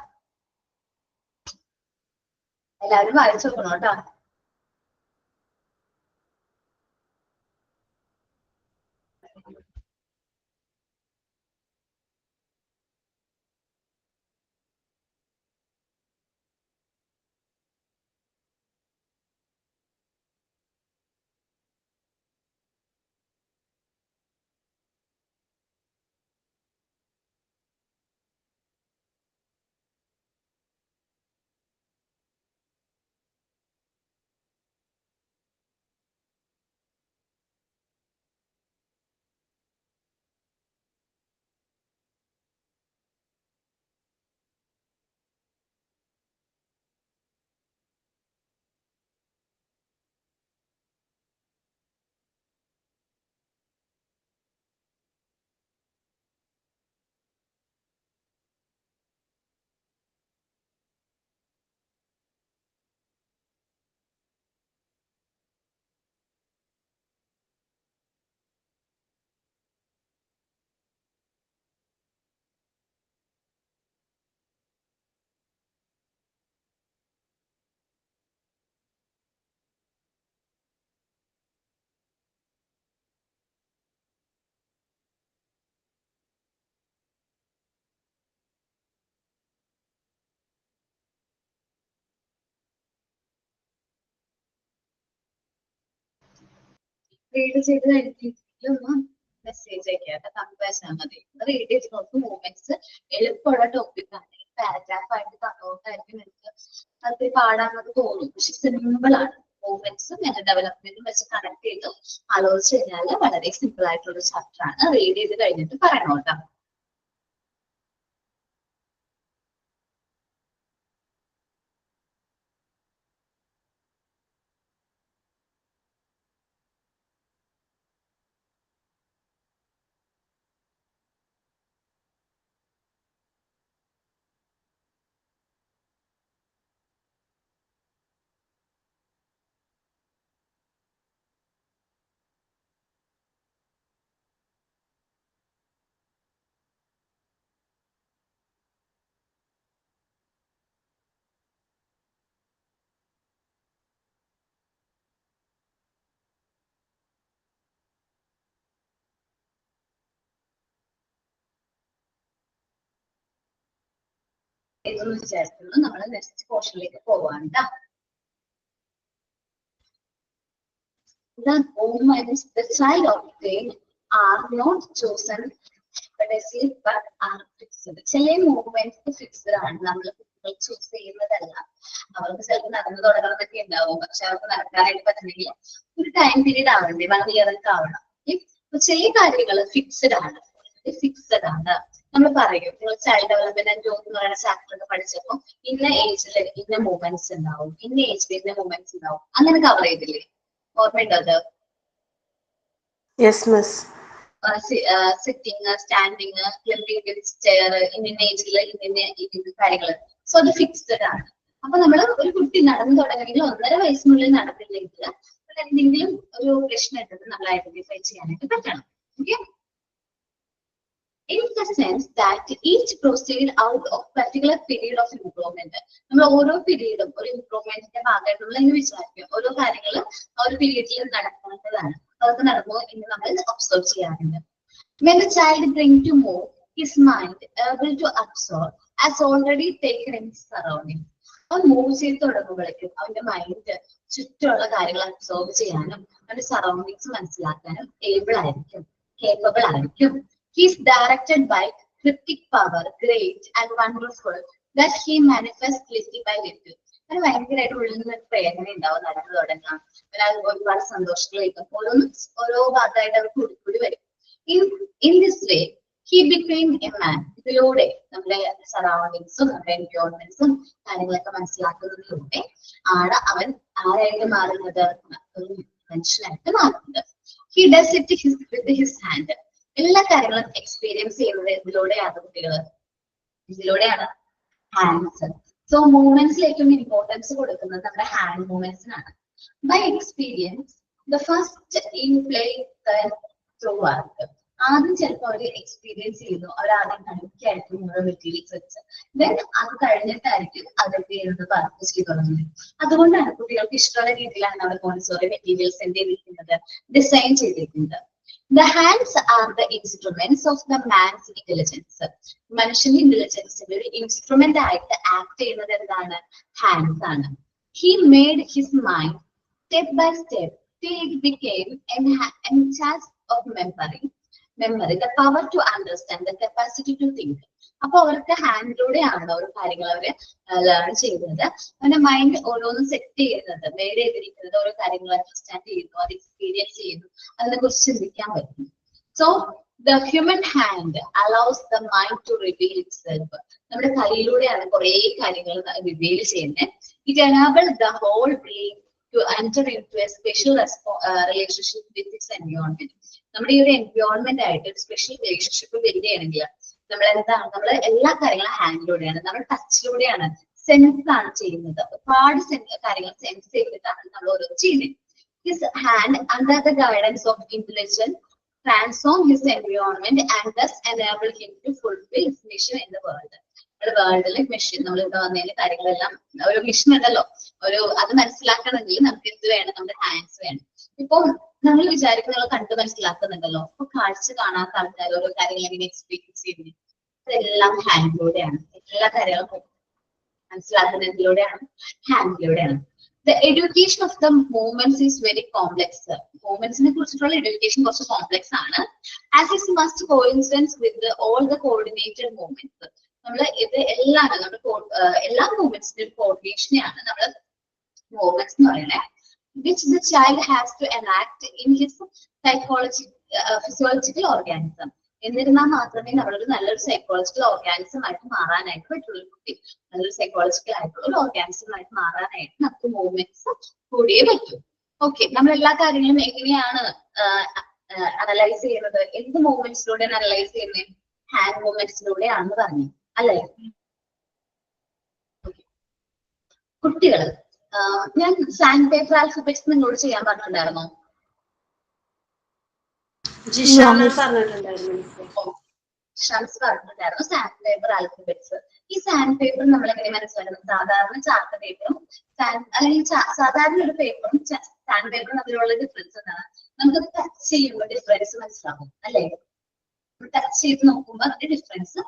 എല്ലാവരും വായിച്ചു നോക്കണം കേട്ടോ. റീഡ് ചെയ്ത് കഴിഞ്ഞിട്ടൊന്ന് മെസ്സേജ് അയക്കാത്ത കമ്പയർ മതി. റീഡ് ചെയ്ത് നോക്കും. മൂവ്മെന്റ്സ് എളുപ്പമുള്ള ടോപ്പിക് ആണ്. പാരഗ്രാഫ് ആയിട്ട് തന്നോട്ടായിരിക്കും എനിക്ക് അത് പാടാനത് തോന്നും. പക്ഷെ സിമ്പിൾ ആണ്. മൂവ്മെന്റ്സും മെന്റൽ ഡെവലപ്മെന്റും വെച്ച് കണക്ട് ചെയ്ത് ആലോചിച്ച് കഴിഞ്ഞാൽ വളരെ സിമ്പിൾ ആയിട്ടുള്ള ചാപ്റ്റർ ആണ്. റീഡ് ചെയ്ത് കഴിഞ്ഞിട്ട് പറയണം കേട്ടോ. ഇതൊന്ന് വിചാരിക്കുന്നു. നമ്മൾ നെക്സ്റ്റ് പോർഷനിലേക്ക് പോവാണ് ട്ടോ. The movements the child obtained are not chosen but are fixed. ചില മൂവ്മെന്റ്സ് ഫിക്സ്ഡ് ആണ്. നമ്മൾ കുട്ടികൾ ചൂസ് ചെയ്യുന്നതല്ല. അവർക്ക് ചിലപ്പോൾ നടന്നു തുടങ്ങുന്നതൊക്കെ ഉണ്ടാവും. പക്ഷെ അവർക്ക് നടക്കാനായിട്ട് പറ്റുന്നെങ്കിൽ ഒരു ടൈം പീരീഡ് ആവണ്ടേ, 1 year ഒക്കെ ആവണം. ചില കാര്യങ്ങൾ ഫിക്സ്ഡ് ആണ്. ഫിക്സ്ഡ് ആണ്. നമ്മൾ പറയും നിങ്ങൾ ചൈൽഡ് ഡെവലപ്മെന്റ് ആൻഡ് ഗ്രോത്ത് എന്ന് പറയുന്ന ചാപ്റ്റർ ഒക്കെ പഠിച്ചപ്പോൾ ഇന്ന ഏജിൽ ഇന്ന മൂവ്മെന്റ്സ് ഉണ്ടാവും, ഇന്ന ഏജിൽ ഇന്ന മൂവ്മെന്റ്സ് ഉണ്ടാവും, അങ്ങനെ കവർ ചെയ്തില്ലേ? ഓർമ്മയുണ്ടോ അത്? Yes miss. Sitting, standing, climbing chair, ഇന്ന ഏജിൽ ഇന്ന കാര്യങ്ങൾ. സോ അത് ഫിക്സ്ഡ് ആണ്. അപ്പൊ നമ്മൾ ഒരു കുട്ടി നടന്നു തുടങ്ങണമെങ്കിൽ 1.5 വയസ്സിനുള്ളിൽ നടന്നില്ലെങ്കിൽ എന്തെങ്കിലും ഒരു പ്രശ്നം ഉണ്ടെന്ന് നമ്മൾ ഐഡന്റിഫൈ ചെയ്യാനായിട്ട് പറ്റണം. Okay, in the sense that each proceed out of particular period of improvement. നമ്മൾ ഓരോ പീരീഡും ഒരു ഇംപ്രൂവ്മെന്റിന്റെ ഭാഗമായിട്ടുള്ള എന്ന് വിചാരിക്കും. ഓരോ കാര്യങ്ങൾ ആ ഒരു പീരീഡിൽ നടക്കേണ്ടതാണ്. അതൊക്കെ നടക്കുമോ എന്ന് നമ്മൾ ഒബ്സർവ് ചെയ്യാറുണ്ട്. When the child bring to move his mind able to absorb as already taken in his surroundings. അവൻ മൂവ് ചെയ്ത് തുടങ്ങുമ്പോഴേക്കും അവന്റെ മൈൻഡ് ചുറ്റുമുള്ള കാര്യങ്ങൾ അബ്സോർബ് ചെയ്യാനും അവന്റെ സറൗണ്ടിങ്സ് മനസ്സിലാക്കാനും ഏബിൾ ആയിരിക്കും, കേപ്പബിൾ ആയിരിക്കും. He is directed by cryptic power, great and wonderful, that he manifests little by little. അത് ഭയങ്കരമായിട്ട് ഉള്ളിൽ നിന്ന് പ്രേരണ ഉണ്ടാവും നടന്നു തുടങ്ങാം. ഒരുപാട് സന്തോഷങ്ങളായിരിക്കും. ഓരോ ഭാഗമായിട്ട് അവർ കൂടി വരും. In this way, he became a man. ഇതിലൂടെ നമ്മുടെ സറൗണ്ടിങ്സും നമ്മുടെ എൻവയോൺമെന്റ്സും കാര്യങ്ങളൊക്കെ മനസ്സിലാക്കുന്നതിലൂടെ ആണ് അവൻ ആരായിട്ട് മാറുന്നത്, ഒരു മനുഷ്യനായിട്ട് മാറുന്നത്. He does it with his hand. എല്ലാ കാര്യങ്ങളും എക്സ്പീരിയൻസ് ചെയ്യുന്നത് ഇതിലൂടെയാണ് കുട്ടികൾ, ഇതിലൂടെയാണ് ഹാൻഡ്സ്. സോ മൂവ്മെന്റ്സിലേക്കും ഇമ്പോർട്ടൻസ് കൊടുക്കുന്നത് നമ്മുടെ ഹാൻഡ് മൂവ്മെന്റ്സിനാണ്. By experience the first in play through work. ആദ്യം ചിലപ്പോൾ അവർ എക്സ്പീരിയൻസ് ചെയ്യുന്നു, അവരാദ്യം കളിക്കായിരിക്കും ഓരോ മെറ്റീരിയൽസ് വെച്ച്, ദെൻ അത് കഴിഞ്ഞിട്ടായിരിക്കും അവർക്ക് ചെയ്യുന്നത് വർക്ക് ചെയ്തു തുടങ്ങുന്നത്. അതുകൊണ്ടാണ് കുട്ടികൾക്ക് ഇഷ്ടമുള്ള രീതിയിലാണ് അവർ മോണ്ടിസോറി മെറ്റീരിയൽസ് എന്ത് ചെയ്തിരിക്കുന്നത്, ഡിസൈൻ ചെയ്തിരിക്കുന്നത്. The hands are the instruments of the man's intelligence. മനുഷ്യന്റെ ഇന്റലിജൻസിന്റെ ഒരു ഇൻസ്ട്രുമെന്റ് ആയിട്ട് ആക്ട് ചെയ്യുന്നത് എന്താണ്, ഹാൻഡ്സ് ആണ്. He made his mind step by step till it became an chance of memory, the power to understand, the capacity to think. അപ്പൊ അവർക്ക് ഹാൻഡിലൂടെയാണ് ഓരോ കാര്യങ്ങൾ അവര് ലേൺ ചെയ്യുന്നത്. അവന്റെ മൈൻഡ് ഓരോന്നും സെറ്റ് ചെയ്യുന്നത്, മേഡ് ചെയ്തിരിക്കുന്നത്, ഓരോ കാര്യങ്ങൾ അണ്ടർസ്റ്റാൻഡ് ചെയ്യുന്നു, അത് എക്സ്പീരിയൻസ് ചെയ്യുന്നു, അതിനെ കുറിച്ച് ചിന്തിക്കാൻ പറ്റുന്നു. So the human hand allows the mind to reveal itself. നമ്മുടെ കൈയിലൂടെയാണ് കുറെ കാര്യങ്ങൾ റിവീൽ ചെയ്യുന്നത്. It enable the whole being to enter in to a special relationship with its environment. നമ്മുടെ ഈ ഒരു എൻവയോൺമെന്റ് ആയിട്ട് ഒരു സ്പെഷ്യൽ റിലേഷൻഷിപ്പ് വരികയാണെങ്കിൽ നമ്മൾ എന്താണ്, നമ്മൾ എല്ലാ കാര്യങ്ങളും ഹാൻഡിലൂടെയാണ്, നമ്മൾ ടച്ചിലൂടെയാണ്, സെൻസ് ആണ് ചെയ്യുന്നത്. ഒരുപാട് കാര്യങ്ങൾ സെൻസ് ചെയ്തിട്ടാണ് നമ്മൾ ഓരോ ചെയ്യുന്നത്. His hand, under the guidance of intelligence, transform his environment and thus enable him to fulfill his mission in the world. വേൾഡിലെ മിഷൻ, നമ്മൾ ഇവിടെ വന്നതിന്റെ കാര്യങ്ങളെല്ലാം ഒരു മിഷൻ ഉണ്ടല്ലോ, അത് മനസ്സിലാക്കണമെങ്കിൽ നമുക്ക് എന്ത് വേണം, നമ്മുടെ ഹാൻഡ്സ് വേണം. ഇപ്പൊ നമ്മൾ വിചാരിക്കുന്നത് കണ്ട് മനസ്സിലാക്കുന്നുണ്ടല്ലോ, അപ്പൊ കാഴ്ച കാണാത്ത ആൾക്കാർ ഓരോ കാര്യങ്ങൾ എങ്ങനെ എക്സ്പീരിയൻസ് ചെയ്യുന്നത്, അതെല്ലാം ഹാൻഡിലൂടെയാണ്. എല്ലാ കാര്യങ്ങളും മനസ്സിലാക്കുന്നതിലൂടെയാണ്, ഹാൻഡിലൂടെയാണ്. The education of the movements is very complex. മൂവ്മെന്റ്സിനെ കുറിച്ചിട്ടുള്ള എഡ്യൂക്കേഷൻ കുറച്ച് കോംപ്ലക്സ് ആണ്. As it must coincidence with all the coordinated movements. നമ്മൾ ഇത് എല്ലാം എല്ലാ മൂവ്മെന്റ്സിന്റെയും കോർഡിനേഷനെയാണ് നമ്മൾ മൂവ്മെന്റ്സ് എന്ന് പറയുന്നത്. Which the child has to enact in his physiological organism. എന്നിരുന്നാൽ മാത്രമേ നമ്മളൊരു നല്ലൊരു സൈക്കോളജിക്കൽ ഓർഗാനിസം ആയിട്ട് മാറാനായിട്ട് പറ്റുള്ളൂ. കുട്ടി നല്ലൊരു സൈക്കോളജിക്കൽ ആയിട്ടുള്ള ഒരു ഓർഗാനിസം ആയിട്ട് മാറാനായിട്ട് നമുക്ക് മൂവ്മെന്റ്സ് കൂടിയേ പറ്റൂ. ഓക്കെ, നമ്മൾ എല്ലാ കാര്യങ്ങളും എങ്ങനെയാണ് അനലൈസ് ചെയ്യുന്നത്, എന്ത് മൂവ്മെന്റ്സിലൂടെയാണ് അനലൈസ് ചെയ്യുന്നത്, ഹാൻഡ് മൂവ്മെന്റ്സിലൂടെയാണെന്ന് പറഞ്ഞു അല്ലേ. കുട്ടികൾ, ഞാൻ സാൻഡ് പേപ്പർ ആൽഫബറ്റ്സ് നിങ്ങളോട് ചെയ്യാൻ പറഞ്ഞിട്ടുണ്ടായിരുന്നോ? ഷംസ് പറഞ്ഞിട്ടുണ്ടായിരുന്നു സാൻഡ് പേപ്പർ ആൽഫബറ്റ്സ്. ഈ സാൻഡ് പേപ്പർ നമ്മൾ എങ്ങനെ മനസ്സിലാക്കണം? സാധാരണ ചാർട്ട് പേപ്പറും അല്ലെങ്കിൽ സാധാരണ ഒരു പേപ്പറും സാൻഡ് പേപ്പറും തമ്മിലുള്ള ഡിഫറൻസ് എന്താണ്? നമുക്ക് ടച്ച് ചെയ്യുമ്പോൾ ഡിഫറൻസ് മനസ്സിലാവും അല്ലേ? ടച്ച് ചെയ്ത് നോക്കുമ്പോൾ അതിന്റെ ഡിഫറൻസ്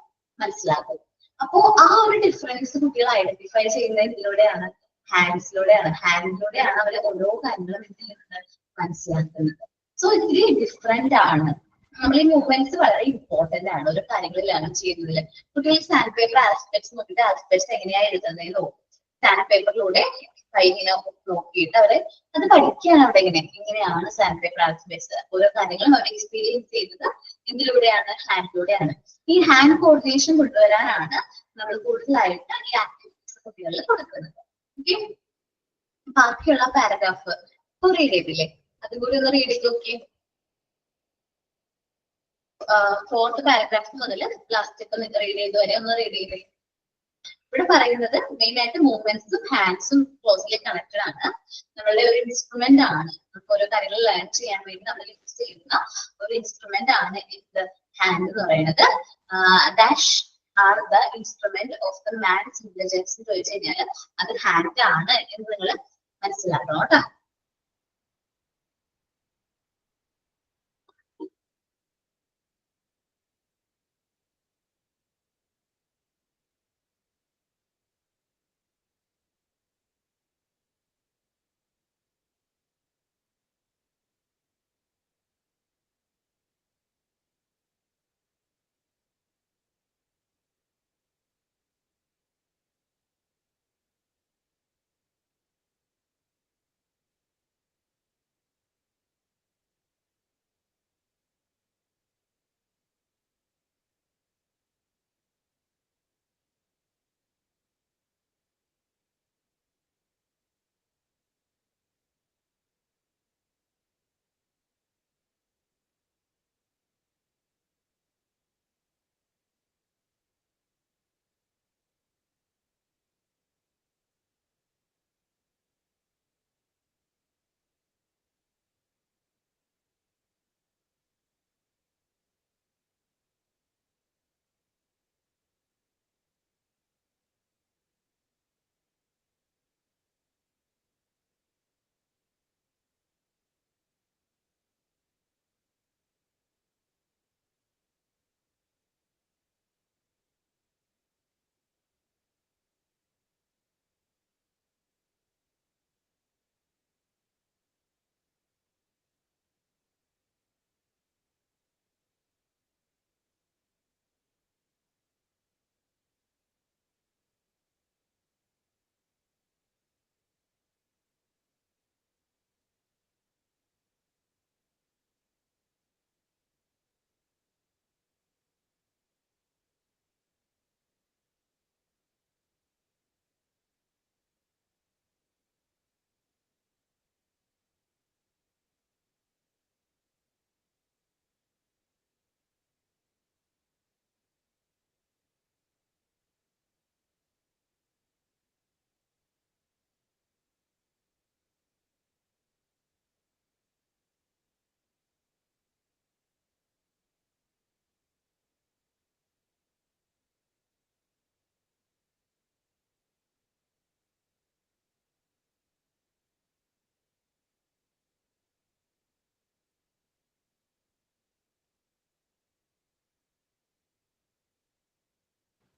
മനസ്സിലാക്കും. അപ്പോ ആ ഒരു ഡിഫറൻസ് കുട്ടികൾ ഐഡന്റിഫൈ ചെയ്യുന്നത് ഇതിലൂടെയാണ്, ഹാൻഡിലൂടെയാണ് അവർ ഓരോ കാര്യങ്ങളും എന്ത് ചെയ്യുന്നത്, മനസ്സിലാക്കുന്നത്. സോ ഇത്തിരി ഡിഫറെന്റ് ആണ്. നമ്മൾ ഈ മൂവ്മെന്റ്സ് വളരെ ഇമ്പോർട്ടന്റ് ആണ് ഓരോ കാര്യങ്ങൾ ലേൺ ചെയ്യുന്നതിൽ. കുട്ടികൾ സാൻഡ് പേപ്പർ ആൽഫബറ്റ്സ് നോക്കിയിട്ട് ആൽഫബറ്റ്സ് എങ്ങനെയാ എഴുതുന്നതെന്നോ സാൻഡ് പേപ്പറിലൂടെ ഇങ്ങനെ നോക്കിയിട്ട് അവര് അത് പഠിക്കുകയാണ്. അവിടെ എങ്ങനെയാണ് സാൻഡ് പേപ്പർ ആൽഫബറ്റ്സ്, ഓരോ കാര്യങ്ങളും അവർ എക്സ്പീരിയൻസ് ചെയ്യുന്നത് ഇതിലൂടെയാണ്, ഹാൻഡിലൂടെയാണ്. ഈ ഹാൻഡ് കോർഡിനേഷൻ കൊണ്ടുവരാനാണ് നമ്മൾ കൂടുതലായിട്ട് ഈ ആക്ടിവിറ്റീസ് കുട്ടികളിൽ കൊടുക്കുന്നത്. ഓക്കെ, ബാക്കിയുള്ള പാരഗ്രാഫ് റീഡ് ചെയ്തില്ലേ, അതുകൂടി ഒന്ന് റീഡ് ചെയ്ത് നോക്കിയേ. ഫോർത്ത് പാരഗ്രാഫ് മുതൽ ലാസ്റ്റ് ഒക്കെ റീഡ് ചെയ്ത് വരെ ഒന്ന് റീഡ് ചെയ്തേ. ഇവിടെ പറയുന്നത് മെയിൻ ആയിട്ട് മൂവ്മെന്റ്സും ഹാൻഡ്സും ക്ലോസ്ലി കണക്റ്റഡ് ആണ്. നമ്മളുടെ ഒരു ഇൻസ്ട്രുമെന്റ് ആണ്, നമുക്ക് ഓരോ കാര്യങ്ങൾ ലേൺ ചെയ്യാൻ വേണ്ടി നമ്മൾ യൂസ് ചെയ്യുന്ന ഒരു ഇൻസ്ട്രുമെന്റ് ആണ് ഇത്, ഹാൻഡ് എന്ന് പറയുന്നത് dash are the instrument of the man's intelligence എന്ന് ചോദിച്ചു കഴിഞ്ഞാൽ അത് ഹാൻഡ് ആണ് എന്ന് നിങ്ങൾ മനസ്സിലാക്കണം കേട്ടോ.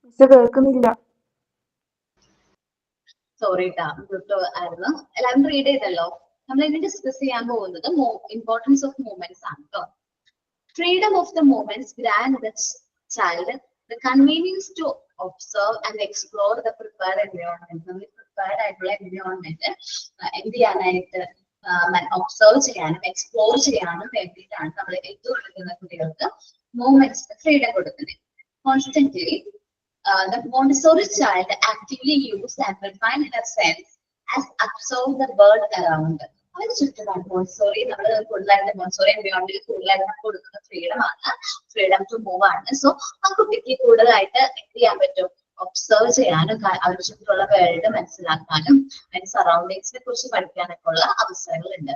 മിസ് കേൾക്കുന്നില്ല. സോറി ട്ടോ ആയിരുന്നു. എല്ലാവരും റീഡ് ചെയ്തല്ലോ. നമ്മൾ ഇനി ഡിസ്കസ് ചെയ്യാൻ പോകുന്നത് ഇമ്പോർട്ടൻസ് ഓഫ് മൂവ്മെന്റ്സ് ആണ് കേട്ടോ. Freedom of the movements grant the child the convenience to observe and explore the prepared environment. നമ്മൾ പ്രിപ്പയർഡ് ആയിട്ടുള്ള എൻവയോൺമെന്റ് എന്ത് ചെയ്യാനായിട്ട് ഒബ്സർവ് ചെയ്യാനും എക്സ്പ്ലോർ ചെയ്യാനും വേണ്ടിയിട്ടാണ് നമ്മൾ എന്ത് കൊടുക്കുന്ന കുട്ടികൾക്ക് മൂവ്മെന്റ്സ് ഫ്രീഡം കൊടുക്കുന്നത്. Constantly the Montessori child actively use and refine her sense as observe the world around. അതിന് ചുറ്റുമാണ് മോൺസോറി. നമ്മൾ കൂടുതലായിട്ട് മോൺസോറി എൻവയോൺമെന്റിൽ കൂടുതലായിട്ട് കൊടുക്കുന്ന ഫ്രീഡം ആണ്, ഫ്രീഡം ടു മൂവ് ആണ്. സോ ആ കുട്ടിക്ക് കൂടുതലായിട്ട് എന്ത് ചെയ്യാൻ പറ്റും, ഒബ്സർവ് ചെയ്യാനും അവരുടെ ചുറ്റുമുള്ള വേൾഡ് മനസ്സിലാക്കാനും അതിന്റെ സറൗണ്ടിങ്സിനെ കുറിച്ച് പഠിക്കാനൊക്കെ ഉള്ള അവസരങ്ങളുണ്ട്.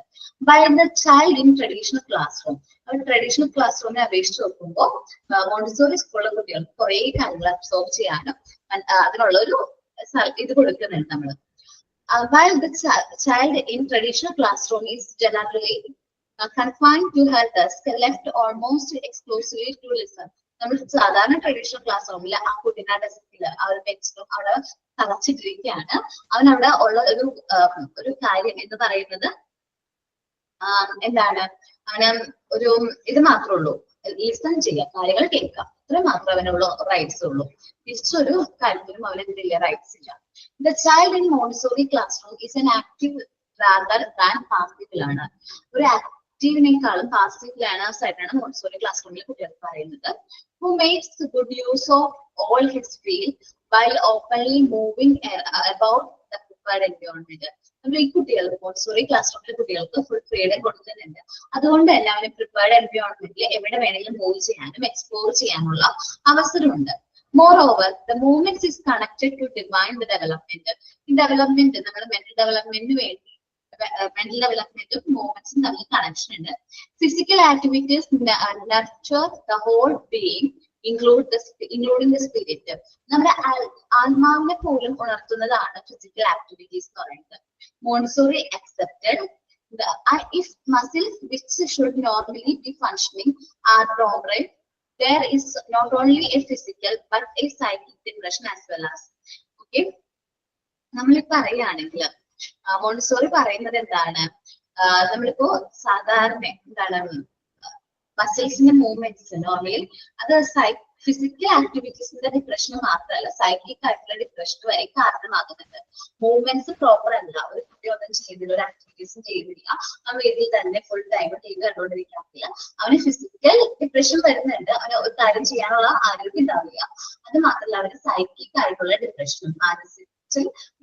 By the child in traditional classroom. അവർ ട്രഡീഷണൽ ക്ലാസ് റൂമിനെ അപേക്ഷിച്ച് നോക്കുമ്പോൾ മോണ്ടിസോറി സ്കൂളിലെ കുട്ടികൾക്ക് കുറെ കാര്യങ്ങൾ അബ്സോർവ് ചെയ്യാനും അതിനുള്ള ഒരു ഇത് കൊടുക്കുന്നുണ്ട് നമ്മൾ. While the child in traditional classroom is generally confined to her desk, left almost exclusively to listen. നമ്മൾ സാധാരണ ട്രഡീഷണൽ ക്ലാസ് റൂമിൽ ആ കുട്ടീനെ ഡെസ്കിൽ ആ ഒരു ബെഞ്ചിലും അവിടെ തളച്ചിട്ടിരിക്കുകയാണ്. അവനവിടെ ഉള്ള ഒരു കാര്യം എന്ന് പറയുന്നത് എന്താണ്, അവന് ഒരു ഇത് മാത്രമേ ഉള്ളൂ, ലിസൺ ചെയ്യാം, കാര്യങ്ങൾ കേൾക്കാം, ഇത്ര മാത്രമേ അവനുള്ള റൈറ്റ്സ് ഉള്ളൂ. തിരിച്ചൊരു കാര്യത്തിലും അവന് എന്തില്ല, റൈറ്റ്സ് ഇല്ല. The child in Montessori classroom is an active rather than passive ആണ്. ഒരു ആക്റ്റീവിനേക്കാളും പാസീവിലാണ് ആയിട്ടാണ് മോണ്ടിസോറി ക്ലാസ് റൂമിൽ കുട്ടികൾക്ക് പറയുന്നത്. Who makes good use of all his field while openly moving about the prepared environment. നമ്മൾ ഈ കുട്ടികൾക്ക് മോണ്ടിസോറി ക്ലാസ് റൂമിലെ കുട്ടികൾക്ക് ഫുൾ ഫ്രീഡം കൊടുക്കുന്നുണ്ട്. അതുകൊണ്ട് തന്നെ അവന് പ്രിപ്പയർഡ് എൻവയോൺമെന്റിൽ എവിടെ വേണമെങ്കിലും മൂവ് ചെയ്യാനും എക്സ്പ്ലോർ ചെയ്യാനുള്ള അവസരമുണ്ട്. Moreover, the movement is connected to divine the development. ഈ ഡെവലപ്മെന്റ് നമ്മുടെ മെന്റൽ ഡെവലപ്മെന്റിന് വേണ്ടി മെന്റൽ ഡെവലപ്മെന്റും മൂവ്മെന്റ്സും തമ്മിൽ കണക്ഷൻ ഉണ്ട്. Physical activities nurture the whole being including the spirit. നമ്മുടെ ആത്മാവിനെ പോലും ഉണർത്തുന്നതാണ് ഫിസിക്കൽ ആക്ടിവിറ്റീസ് എന്ന് പറയുന്നത്. Montessori accepted if muscles which should normally be functioning are programmed, there is not only a physical but a psychic depression as well as. Okay, നമ്മൾ പറയുകയാണെങ്കിൽ Montessori പറയുന്നത് എന്താണ്, നമ്മളിപ്പോ സാധാരണ എന്താണ് മസിൽസിന്റെ മൂവ്മെന്റ്സ് നോർമലി അത് ഫിസിക്കൽ ആക്ടിവിറ്റീസിന്റെ ഡിപ്രഷന് മാത്രമല്ല സൈക്കിക് ആയിട്ടുള്ള ഡിപ്രഷന് വരെ കാരണമാകുന്നുണ്ട്. മൂവ്മെന്റ്സ് പ്രോപ്പർ അല്ല, ഒരു കുട്ടി ഒന്നും ചെയ്യുന്നില്ല, ഒരു ആക്ടിവിറ്റീസും ചെയ്യുന്നില്ല, ആ വീട്ടിൽ തന്നെ ഫുൾ ടൈം ടി വി കണ്ടുകൊണ്ടിരിക്കാറില്ല, അവന് ഫിസിക്കൽ ഡിപ്രഷൻ വരുന്നുണ്ട്, അവന് ഒരു കാര്യം ചെയ്യാനുള്ള ആരോഗ്യം ഉണ്ടാവില്ല. അത് മാത്രമല്ല അവന് സൈക്കിക് ആയിട്ടുള്ള ഡിപ്രഷനും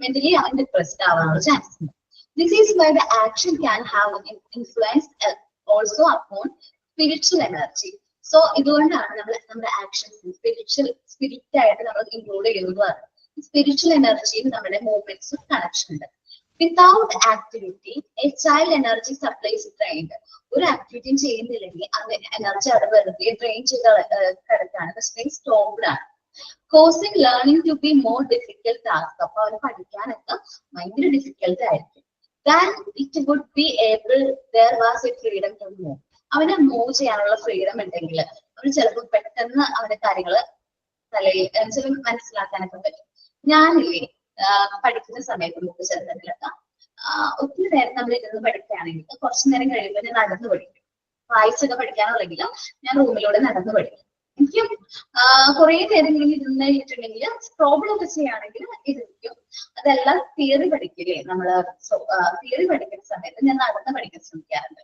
mentally അവൻ ഡിപ്രസ്ഡ് ആവാനുള്ള ചാൻസ് ഉണ്ട്. This is why the action can have influence also upon spiritual energy. So ഇതുകൊണ്ടാണ് നമ്മുടെ ആക്ഷൻസ് സ്പിരിറ്റ് ആയിട്ട് നമ്മൾ ഇൻക്ലൂഡ് ചെയ്യുന്നതാണ്. സ്പിരിച്വൽ എനർജിയും നമ്മുടെ മൂവ്മെന്റ്സും കണക്ഷൻ ഉണ്ട്. Without activity A child energy supplies drained. ഒരു ആക്ടിവിറ്റിയും ചെയ്യുന്നില്ലെങ്കിൽ അത് എനർജി അവിടെ വെറുതെ ഡ്രെയിൻ ചെയ്ത് കിടക്കാണ്, സ്റ്റോപ്ഡ് ആണ്. Causing learning to be more difficult task. അപ്പൊ അവന് പഠിക്കാനൊക്കെ ഭയങ്കര ഡിഫിക്കൽട്ട് ആയിരിക്കും. Than it would be able there was a freedom to move. അവന് മൂവ് ചെയ്യാനുള്ള ഫ്രീഡം ഉണ്ടെങ്കിൽ അവന് ചിലപ്പോൾ പെട്ടെന്ന് അവന്റെ കാര്യങ്ങള് തലയിൽ മനസ്സിലാക്കാനൊക്കെ പറ്റും. ഞാനില്ലേ പഠിക്കുന്ന സമയത്ത് നമുക്ക് ചെറുതിലൊക്കെ ഒത്തിരി നേരം നമ്മൾ ഇരുന്ന് പഠിക്കുകയാണെങ്കിൽ കുറച്ചു നേരം കഴിയുമ്പോൾ ഞാൻ നടന്നു പഠിക്കും. വായിച്ചൊക്കെ പഠിക്കാനുള്ളെങ്കിലും ഞാൻ റൂമിലൂടെ നടന്നു പഠിക്കും. എനിക്കും കുറെ നേരം ഇങ്ങനെ ഇരുന്നിട്ടുണ്ടെങ്കിൽ പ്രോബ്ലം ഒക്കെ ചെയ്യുകയാണെങ്കിൽ ഇരിക്കും. അതെല്ലാം തിയറി പഠിക്കില്ലേ, നമ്മള് തിയറി പഠിക്കുന്ന സമയത്ത് ഞാൻ നടന്ന് പഠിക്കാൻ ശ്രമിക്കാറുണ്ട്.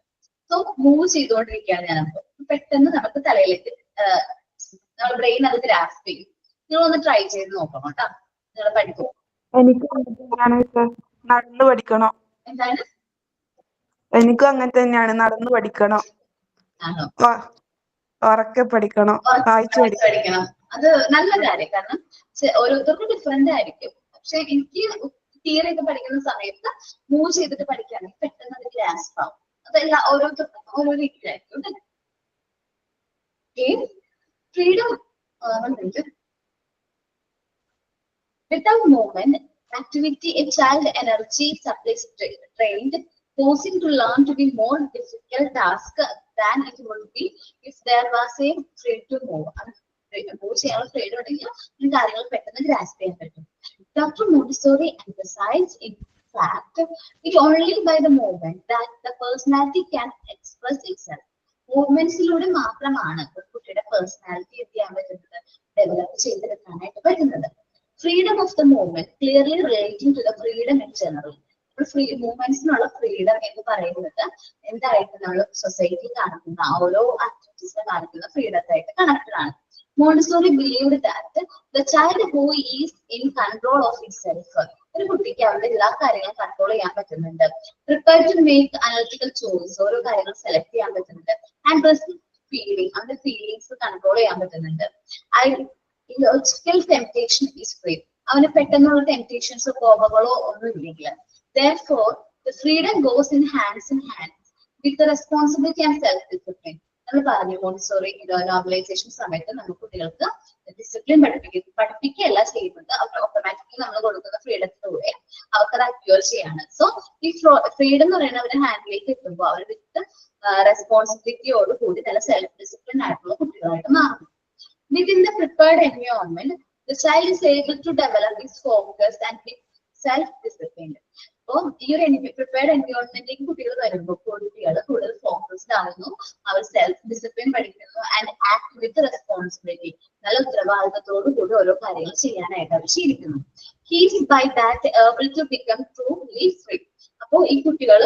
സോ മൂവ് ചെയ്തുകൊണ്ടിരിക്കുകയാണ് ഞാൻ. പെട്ടെന്ന് നമുക്ക് തലയിലേക്ക് നമ്മുടെ ബ്രെയിൻ അത് ഗ്രാസ്പ് ചെയ്യും. നിങ്ങൾ ഒന്ന് ട്രൈ ചെയ്ത് നോക്കണം കേട്ടോ, നിങ്ങൾ പഠിക്കും. എനിക്ക് നടന്നു പഠിക്കണം. എന്താണ്? എനിക്കും അങ്ങനെ തന്നെയാണ്, നടന്നു പഠിക്കണം, ആണോ? ഉറക്കെ പഠിക്കണം, വായിച്ചു പഠിക്കണം. അത് നല്ല കാര്യം, കാരണം ഓരോരുത്തർക്കും ഡിഫറെന്റ് ആയിരിക്കും. പക്ഷെ എനിക്ക് തിയറി ഒക്കെ പഠിക്കുന്ന സമയത്ത് മൂവ് ചെയ്തിട്ട് പഠിക്കുകയാണെങ്കിൽ പെട്ടെന്ന് അത് ഗ്രാസ്പ് ആവും. അതെല്ലാം ഓരോരുത്തർക്കും ഓരോ രീതിയിലായിരിക്കും. Freedom without movement activity a child energy supplies trained, forcing to learn to be more difficult task than it would be if there was a free to move. Move ചെയ്യാനുള്ള ഫ്രീഡം ഉണ്ടെങ്കിൽ കാര്യങ്ങൾ പെട്ടെന്ന് grasp ചെയ്യാൻ പറ്റും. Doctor Montessori emphasized in fact it only by the movement that the personality can express itself. മൂവ്മെന്റ്സിലൂടെ മാത്രമാണ് ഒരു കുട്ടിയുടെ personality എന്ത് ചെയ്യാൻ പറ്റുന്നത്, ഡെവലപ്പ് ചെയ്തെടുക്കാനായിട്ട് പറ്റുന്നത്. Freedom of the movement clearly relating to the freedom in general. Free മൂവ്മെന്റ്സിനുള്ള ഫ്രീഡം എന്ന് പറയുന്നത് എന്തായിട്ട് നമ്മൾ സൊസൈറ്റിയിൽ കാണിക്കുന്ന ഓരോ ആക്ടിവിറ്റീസിനെ കാണിക്കുന്ന ഫ്രീഡത്തായിട്ട് കണക്റ്റഡ് ആണ്. Montessori believed that the child who is in control of itself. ഒരു കുട്ടിക്ക് അവരുടെ എല്ലാ കാര്യങ്ങളും കൺട്രോൾ ചെയ്യാൻ പറ്റുന്നുണ്ട്. Prepare to make analytical choice, ഓരോ കാര്യങ്ങൾ സെലക്ട് ചെയ്യാൻ പറ്റുന്നുണ്ട്. ആൻഡ് റെസിസ്റ്റ് ഫീലിംഗ്, അവന്റെ ഫീലിംഗ്സ് കൺട്രോൾ ചെയ്യാൻ പറ്റുന്നുണ്ട്. Illogical temptation is free. അവന് പെട്ടെന്നുള്ള ടെംപ്റ്റേഷൻസോ കോപങ്ങളോ ഒന്നും ഇല്ലെങ്കിൽ. Therefore, the freedom goes in hand with the responsibility and self-discipline. നമ്മൾ പറഞ്ഞു മോണ്ടിസോറി നോർമലൈസേഷൻ സമയത്ത് നമ്മൾ കുട്ടികൾക്ക് ഡിസിപ്ലിൻ പഠിപ്പിക്കുകയല്ല ചെയ്യുന്നത്, അവർ ഓട്ടോമാറ്റിക്കലി നമ്മൾ കൊടുക്കുന്ന ഫ്രീഡത്തിലൂടെ അവർക്ക് അക്യൂർ ചെയ്യാണ്. സോ ഈ ഫ്രീഡം എന്ന് പറയുന്നത് അവരുടെ ഹാൻഡിലേക്ക് എത്തുമ്പോൾ അവർ വിത്ത് റെസ്പോൺസിബിലിറ്റിയോട് കൂടി നല്ല സെൽഫ് ഡിസിപ്ലിൻ ആയിട്ടുള്ള കുട്ടികളായിട്ട് മാറുന്നു. Within the prepared environment, the child is able to develop his focus and be self-disciplined. അപ്പോൾ ഈ ഒരു പ്രിപ്പയർഡ് എൻവയോൺമെന്റിലേക്ക് കുട്ടികൾ വരുമ്പോൾ കുട്ടികൾ കൂടുതൽ ഫോക്കസ്ഡ് ആവുന്നു, അവർ സെൽഫ് ഡിസിപ്ലിൻ പഠിക്കുന്നു ആൻഡ് ആക്ട് വിത്ത് റെസ്പോൺസിബിലിറ്റി. നല്ല ഉത്തരവാദിത്തത്തോടു കൂടി ഓരോ കാര്യങ്ങൾ ചെയ്യാനായിട്ട് അവർ ശീലിക്കുന്നു. He is by that able to become truly free. അപ്പോൾ ഈ കുട്ടികൾ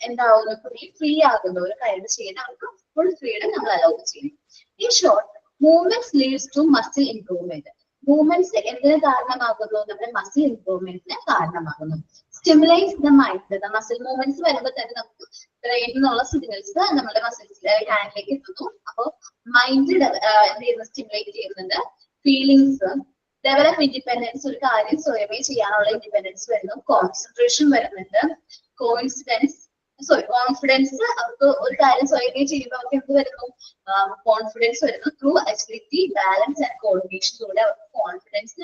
എന്താവുന്നു, ഫ്രീ ആകുന്നു, ഒരു കാര്യം ചെയ്യാൻ അവർക്ക് ഫുൾ ഫ്രീഡം നമ്മൾ അലൗ ചെയ്യുന്നു. In short, movements leads to muscle improvement. Movements എന്തിന് കാരണമാകുന്നു, നമ്മുടെ മസിൽ ഇംപ്രൂവ്മെന്റിന് കാരണമാകുന്നു. Stimulates the mind. Muscle movements വരുമ്പോൾ തന്നെ നമുക്ക് ബ്രെയിനിൽ നിന്നുള്ള സിഗ്നൽസ് നമ്മുടെ മസിൽസിലേക്ക് ഹാൻഡിലേക്ക് എത്തുന്നു. അപ്പോൾ മൈൻഡ് എന്ത് ചെയ്യുന്നു, സ്റ്റിമുലേറ്റ് ചെയ്യുന്നുണ്ട്. ഫീലിങ്സ് ഡെവലപ്പ് ഇൻഡിപെൻഡൻസ്, ഒരു കാര്യം സ്വയമേ ചെയ്യാനുള്ള ഇൻഡിപെൻഡൻസ് വരുന്നു. കോൺസെൻട്രേഷൻ വരുന്നുണ്ട്. കോൺഫിഡൻസ് കോൺഫിഡൻസ് അവർക്ക് ഒരു കാര്യം സ്വയമേ ചെയ്യുമ്പോൾ അവർക്ക് എന്ത് വരുന്നു? കോൺഫിഡൻസ് വരുന്നു. ത്രൂ അജിലിറ്റി, ബാലൻസ് ആൻഡ് കോർഡിനേഷനിലൂടെ അവർക്ക് കോൺഫിഡൻസ്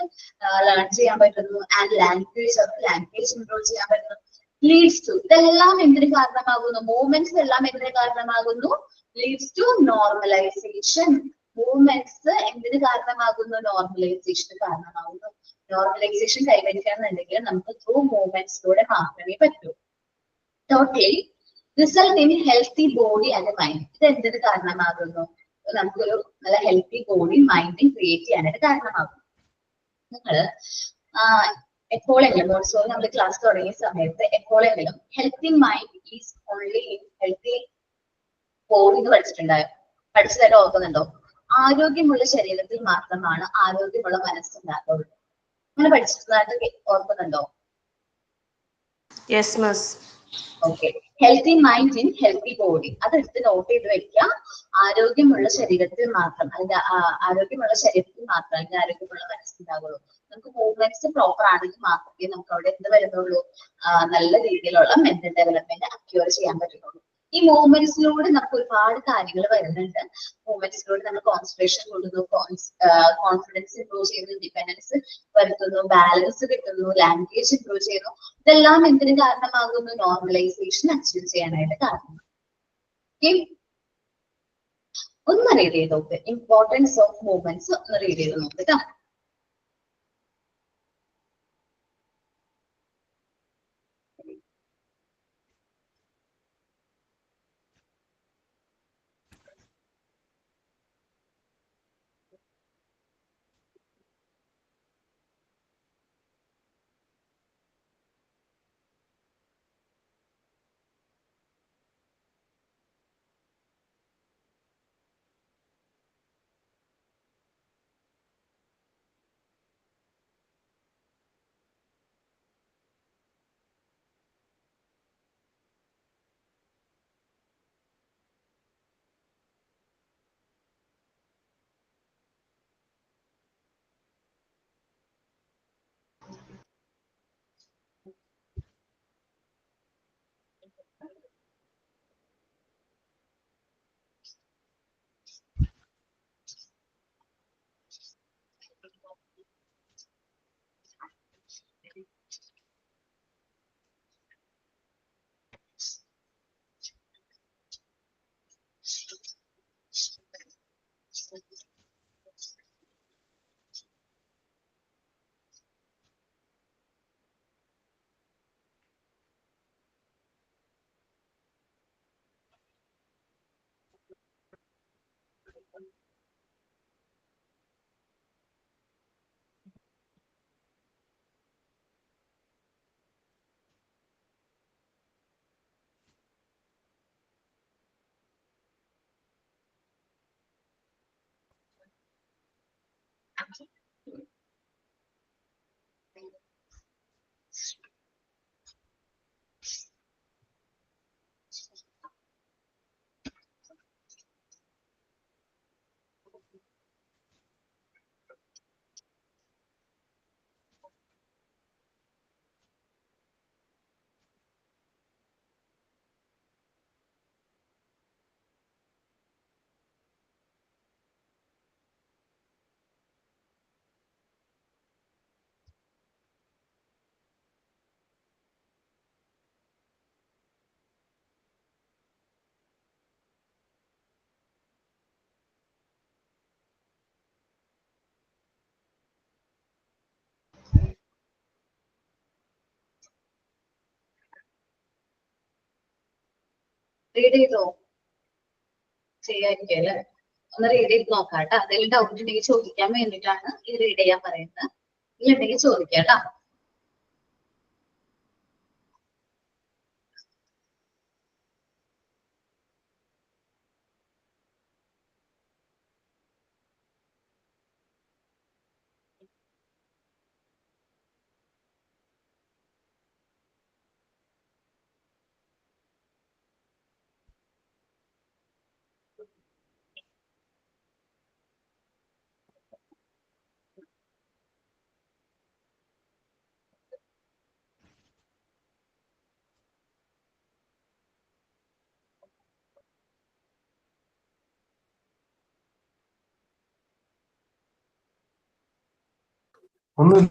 ലേൺ ചെയ്യാൻ പറ്റുന്നു. ആൻഡ് ലാംഗ്വേജ്, അവർക്ക് ലാംഗ്വേജ് ഇംപ്രൂവ് ചെയ്യാൻ പറ്റുന്നു. ലീഡ്സ് ടു, ഇതെല്ലാം എന്തിന് കാരണമാകുന്നു? മൂവ്മെന്റ്സ് എല്ലാം എന്തിന് കാരണമാകുന്നു? Leads to normalisation. മൂവ്മെന്റ്സ് എന്തിന് കാരണമാകുന്നു? നോർമലൈസേഷന് കാരണമാകുന്നു. നോർമലൈസേഷൻ കൈവരിക്കാന്നുണ്ടെങ്കിൽ നമുക്ക് ത്രൂ മൂവ്മെന്റ്സിലൂടെ മാത്രമേ പറ്റൂ. Totally result in healthy body and mind. ഇത് എന്തിന് കാരണമാകുന്നു? നമുക്കൊരു നല്ല ഹെൽത്തി ബോഡി മൈൻഡും ക്രിയേറ്റ് ചെയ്യാനായിട്ട് കാരണമാകും. നിങ്ങള് എപ്പോഴെങ്കിലും മോൺസോൺ നമ്മൾ ക്ലാസ് തുടങ്ങിയ സമയത്ത് എപ്പോഴെങ്കിലും healthy mind is only in healthy body എന്ന് പഠിച്ചതായിട്ട് ഓർക്കുന്നുണ്ടോ? ആരോഗ്യമുള്ള ശരീരത്തിൽ മാത്രമാണ് ആരോഗ്യമുള്ള മനസ്സുണ്ടാകുള്ളൂ. അങ്ങനെ പഠിച്ചതായിട്ട് ഓർക്കുന്നുണ്ടോ? Yes miss. Okay. Healthy mind in healthy body, അതെടുത്ത് നോട്ട് ചെയ്ത് വെക്കുക. ആരോഗ്യമുള്ള ശരീരത്തിൽ മാത്രം, അതിന്റെ ആരോഗ്യമുള്ള ശരീരത്തിൽ മാത്രം അതിന്റെ ആരോഗ്യമുള്ള മനസ്സുണ്ടാകുള്ളൂ. നമുക്ക് മൂവ്മെന്റ്സ് പ്രോപ്പർ ആണെങ്കിൽ മാത്രമേ നമുക്ക് അവിടെ എന്ത് വരുന്നുള്ളൂ? നല്ല രീതിയിലുള്ള മെന്റൽ ഡെവലപ്മെന്റ് അക്യൂർ ചെയ്യാൻ പറ്റുള്ളൂ. ഈ മൂവ്മെന്റ്സിലൂടെ നമുക്ക് ഒരുപാട് കാര്യങ്ങൾ വരുന്നുണ്ട്. മൂവ്മെന്റ്സിലൂടെ നമ്മൾ കോൺസെൻട്രേഷൻ കൂടുന്നു, കോൺഫിഡൻസ് ഇംപ്രൂവ് ചെയ്യുന്നു, ഇൻഡിപെൻഡൻസ് വരുത്തുന്നു, ബാലൻസ് കിട്ടുന്നു, ലാംഗ്വേജ് ഇംപ്രൂവ് ചെയ്യുന്നു. ഇതെല്ലാം എന്തിന് കാരണമാകുന്നു? നോർമലൈസേഷൻ അച്ചീവ് ചെയ്യാനായിട്ട് കാരണം. ഒന്ന് റീഡ് ചെയ്ത് നോക്ക്. ഇമ്പോർട്ടൻസ് ഓഫ് മൂവ്മെന്റ്സ് ഒന്ന് റീഡ് ചെയ്ത് നോക്കുക. റീഡ് ചെയ്തോ? ചെയ്യാതിരിക്കും അല്ലെ? ഒന്ന് റീഡ് ചെയ്ത് നോക്കാം കേട്ടോ. എന്തെങ്കിലും ഡൗട്ട് ഉണ്ടെങ്കിൽ ചോദിക്കാൻ വേണ്ടിയിട്ടാണ് ഇത് റീഡ് ചെയ്യാൻ പറയുന്നത്. ഇല്ലെങ്കിൽ ചോദിക്കാം കേട്ടോ. ഒന്നും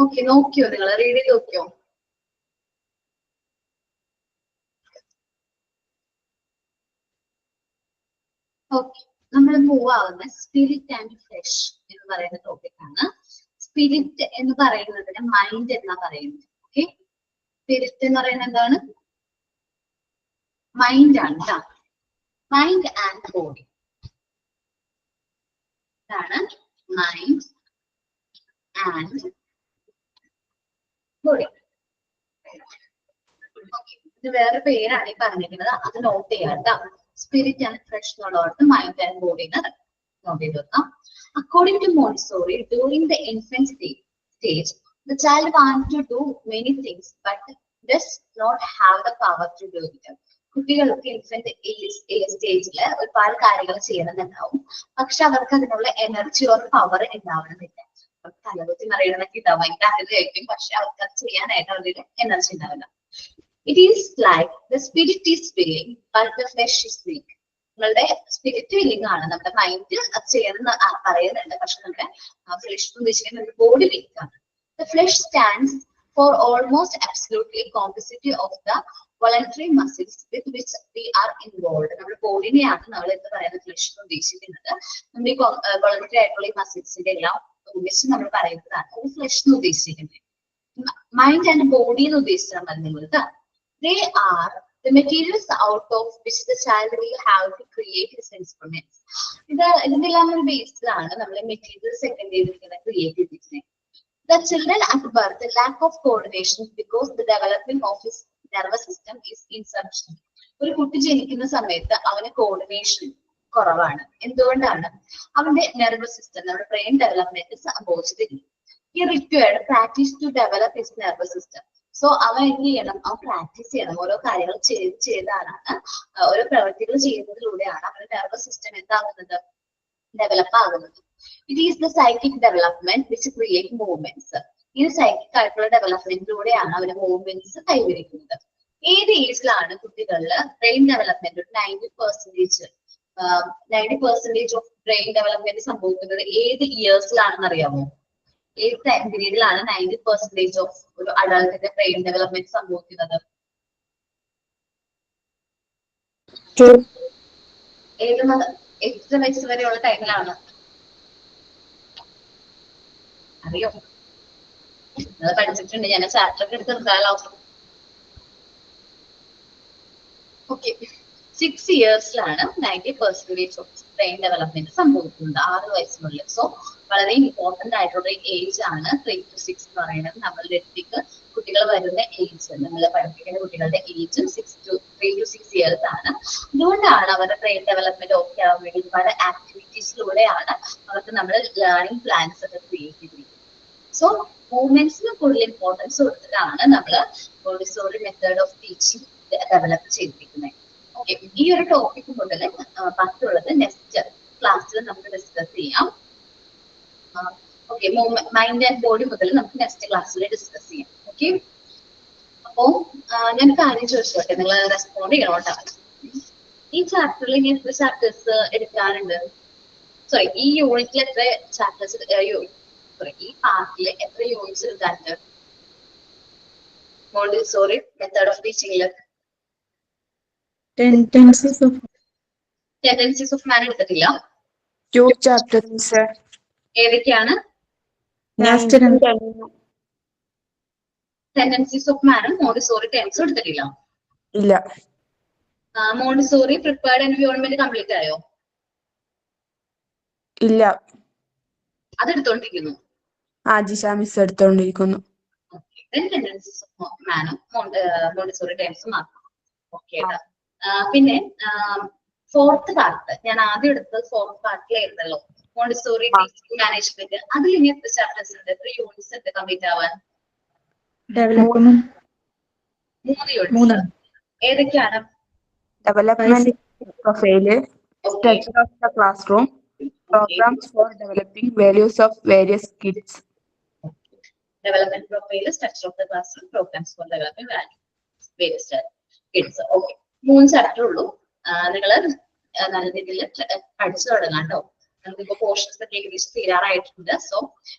ഓക്കെ, നോക്കിയോ നിങ്ങൾ? റീഡ് ചെയ്ത് നോക്കിയോ? ഓക്കെ, നമ്മൾ മൂവ് ആവുന്ന സ്പിരിറ്റ് ആൻഡ് ഫ്ലെഷ് എന്ന് പറയുന്ന ടോപ്പിക് ആണ്. സ്പിരിറ്റ് എന്ന് പറയുന്നതിന് മൈൻഡ് എന്നാ പറയുന്നത്. ഓക്കെ, സ്പിരിറ്റ് എന്ന് പറയുന്നത് എന്താണ്? മൈൻഡ് ആണ് കേട്ടോ. മൈൻഡ് ആൻഡ് ബോഡി ഇതാണ് മൈൻഡ് ആൻഡ് ബോഡി. ഇത് വേറെ പേരാണ് ഈ പറഞ്ഞിരിക്കുന്നത്, അത് നോട്ട് ചെയ്യാം കേട്ടോ. സ്പിരിറ്റ് ആൻഡ് ഫ്ലെഷ് എന്നുള്ളവർക്ക് മൈൻഡ് ആൻഡ് ബോഡി നോട്ട് ചെയ്ത് വെക്കാം. According to Montessori, during the infant stage, the child wants to do many things but does not have the power to do it. കുട്ടികൾക്ക് infant സ്റ്റേജിൽ ഒരുപാട് കാര്യങ്ങൾ ചെയ്യണമെന്നുണ്ടാവും, പക്ഷെ അവർക്ക് അതിനുള്ള എനർജി ഓർ പവർ ഉണ്ടാവണമെന്നില്ല. തലകുത്തി മറിയണമെന്നൊക്കെ ഉണ്ടാവും, ഭയങ്കര ആഗ്രഹമായിരിക്കും, പക്ഷെ അവർക്ക് അത് ചെയ്യാനായിട്ട് അവരുടെ എനർജി ഉണ്ടാവില്ല. It is like the spirit is willing but the flesh is weak. നമ്മളുടെ സ്പിരിറ്റ് വില്ലിംഗ് ആണ്, നമ്മുടെ മൈൻഡ് അത് ചെയ്യണമെന്ന് പറയുന്നുണ്ട്, പക്ഷെ നമ്മുടെ ഫ്ലഷ് ഉദ്ദേശിക്കുന്ന നമ്മുടെ ബോഡി വീക്ക് ആണ്. The flesh stands for almost absolutely composite of the voluntary muscles with which we are involved. നമ്മുടെ ബോഡിനെയാണ് നമ്മൾ എന്ന് പറയുന്ന ഫ്ലഷ് ഉദ്ദേശിക്കുന്നത്. നമ്മുടെ ഈ വോളണ്ടറി ആയിട്ടുള്ള ഈ മസിൽസിന്റെ എല്ലാം ഉദ്ദേശിച്ച് നമ്മൾ പറയുന്നതാണ് ഒരു ഫ്ലഷ് എന്ന് ഉദ്ദേശിക്കുന്നത്. മൈൻഡ് ആൻഡ് ബോഡി എന്ന് ഉദ്ദേശിച്ചാൽ മതി നിങ്ങൾക്ക്. They are the materials out of which the child will have to create his instruments. ഇതിനെല്ലാം ഒരു ബേസിലാണ് നമ്മൾ മെറ്റീരിയൽസ് സെക്കൻഡ് ചെയ്തിരിക്കുന്നത്, ക്രിയേറ്റ് ചെയ്തിരിക്കുന്നത്. The children at birth lack of coordination because the development of his nervous system is insufficient. ഒരു കുട്ടി ജനിക്കുന്ന സമയത്ത് അവന് കോർഡിനേഷൻ കുറവാണ്. എന്തുകൊണ്ടാണ്? അവന്റെ നെർവസ് സിസ്റ്റം, നമ്മുടെ ബ്രെയിൻ ഡെവലപ്മെന്റ് സംഭവിച്ചിട്ടില്ല. He required practice to develop his nervous system. So അവൻ എന്ത് ചെയ്യണം? അവൻ പ്രാക്ടീസ് ചെയ്യണം. ഓരോ കാര്യങ്ങൾ ചെയ്താണ്, ഓരോ പ്രവൃത്തികൾ ചെയ്യുന്നതിലൂടെയാണ് അവന്റെ നെർവസ് സിസ്റ്റം എന്താകുന്നത്? ഡെവലപ്പ് ആകുന്നത്. It is the psychic development which create movements. ഈ സൈക്കിക് ആയിട്ടുള്ള ഡെവലപ്മെന്റിലൂടെയാണ് അവന് മൂവ്മെന്റ്സ് കൈവരിക്കുന്നത്. ഏത് ഏജിലാണ് കുട്ടികളിൽ brain development 90% of brain development സംഭവിക്കുന്നത് ഏത് ഇയേഴ്സിലാണെന്ന് അറിയാമോ? ഏത് ടൈം പീരീഡിലാണ് 90% ഓഫ് ഒരു അഡൾട്ടിന്റെ ബ്രെയിൻ ഡെവലപ്മെന്റ് സംഭവിക്കുന്നത്? എത്ര വയസ്സ് വരെയുള്ള ടൈമിലാണ്? അറിയോ? നിങ്ങൾ പഠിച്ചിട്ടുണ്ട്, ഞാൻ ചാപ്റ്റർ ഒക്കെ എടുത്തിരുന്നാലോ. ഓക്കെ, 6 ഇയേഴ്സിലാണ് 90% ഓഫ് ബ്രെയിൻ ഡെവലപ്മെന്റ് സംഭവിക്കുന്നത്, 6 വയസ്സിനുള്ളിൽ. സോ വളരെ ഇമ്പോർട്ടന്റ് ആയിട്ടുള്ള ഏജ് ആണ് 3 to 6 എന്ന് പറയുന്നത്. നമ്മളുടെ അടുത്തേക്ക് കുട്ടികൾ വരുന്ന ഏജ്, നമ്മൾ പഠിപ്പിക്കുന്ന കുട്ടികളുടെ ഏജും 3 to 6 ഇയേഴ്സ് ആണ്. അതുകൊണ്ടാണ് അവരുടെ ബ്രെയിൻ ഡെവലപ്മെന്റ് ഓക്കെ ആവാൻ വേണ്ടി ഒരുപാട് ആക്ടിവിറ്റീസിലൂടെയാണ് അവർക്ക് നമ്മൾ ലേണിംഗ് പ്ലാൻസ് ഒക്കെ ക്രിയേറ്റ് ചെയ്തിരിക്കുന്നത്. സോ മൂവ്മെന്റ്സിന് കൂടുതൽ ഇമ്പോർട്ടൻസ് കൊടുത്തിട്ടാണ് നമ്മൾ Montessori method of teaching develop ചെയ്തിരിക്കുന്നത്. ഓക്കെ, ഈ ഒരു ടോപ്പിക് മുതൽ ബാക്കിയുള്ളത് നെക്സ്റ്റ് ക്ലാസ്സിൽ നമുക്ക് ഡിസ്കസ് ചെയ്യാം. ഓക്കെ, മൈൻഡ് ആൻഡ് ബോഡി മുതൽ നമുക്ക് നെക്സ്റ്റ് ക്ലാസ്സിൽ ഡിസ്കസ് ചെയ്യാം. ഓക്കെ, അപ്പോ ഞാൻ കാര്യം ചോദിച്ചോട്ടെ, നിങ്ങൾ റെസ്പോണ്ട് ചെയ്യണോട്ടാ. ഈ ചാപ്റ്ററിൽ ഇനി എത്ര ചാപ്റ്റേഴ്സ് എടുക്കാറുണ്ട്? സോറി, ഈ യൂണിറ്റിൽ എത്ര ചാപ്റ്റേഴ്സ്, ഈ പാർട്ടിൽ എത്ര യൂണിറ്റ്സ് എടുക്കാറുണ്ട് മോണ്ടിസോറി മെത്തേഡ് ഓഫ് ടീച്ചിങ്ങില്? Tendencies ഓഫ് മാൻ എടുത്തിട്ടില്ല. 2 chapters. ഏതൊക്കെയാണ്? ടെൻഡൻസീസ് ഓഫ് മാനും മോണ്ടിസോറി ടെൻസും എടുത്തിട്ടില്ല. ഇല്ല. മോണ്ടിസോറി പ്രിപ്പയർഡ് എൻവയോൺമെന്റ് കംപ്ലീറ്റ് ആയോ? ഇല്ല. അതെടുത്തോണ്ടിരിക്കുന്നു. ജിഷ മിസ് എടുത്തോണ്ടിരിക്കുന്നു. then tendencies of man Montessori terms മാത്രം. ഓക്കെ. പിന്നെ ഫോർത്ത് പാർട്ട് ഞാൻ ആദ്യം എടുത്തത് ഫോർത്ത് പാർട്ടിലായിരുന്നല്ലോ, മോണ്ടിസോറി ടീച്ചിങ് മാനേജ്മെന്റ്. അതിൽ ഇനി എത്ര ചാപ്റ്റേഴ്സ് ഉണ്ട്, എത്ര യൂണിറ്റ്സ് ഉണ്ട് കംപ്ലീറ്റ് ആവാൻ? Development units. ഏതൊക്കെയാണ്? Development profile, structure of the classroom, programs for developing values of various kids. Development profile, structure of the classroom, programs for developing various kids. Okay, 3 chapter ഉള്ളൂ. നിങ്ങൾ നല്ല രീതിയിൽ പഠിച്ചു തുടങ്ങാം കേട്ടോ. നമുക്കിപ്പോ പോർഷൻസ് ഒക്കെ ഏകദേശം തീരാറായിട്ടുണ്ട്. സോ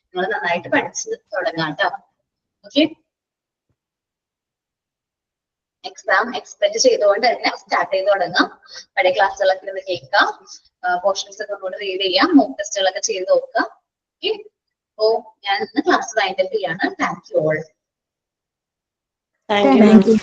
നിങ്ങൾ നന്നായിട്ട് പഠിച്ച് തുടങ്ങാം കേട്ടോ. ഓക്കെ, എക്സാം എക്സ്പെക്ട് ചെയ്തുകൊണ്ട് തന്നെ സ്റ്റാർട്ട് ചെയ്ത് തുടങ്ങാം. പഴയ ക്ലാസ്സുകളൊക്കെ ഒന്ന് കേൾക്കാം, പോർഷൻസ് ഒക്കെ ഒന്നുകൂടെ റീഡ് ചെയ്യാം, മോക്ക് ടെസ്റ്റുകളൊക്കെ ചെയ്ത് നോക്കുക. ഓക്കെ, അപ്പോ ഞാൻ ഇന്ന് ക്ലാസ് വൈൻഡപ്പ് ചെയ്യാണ്. Thank you all. Thank you.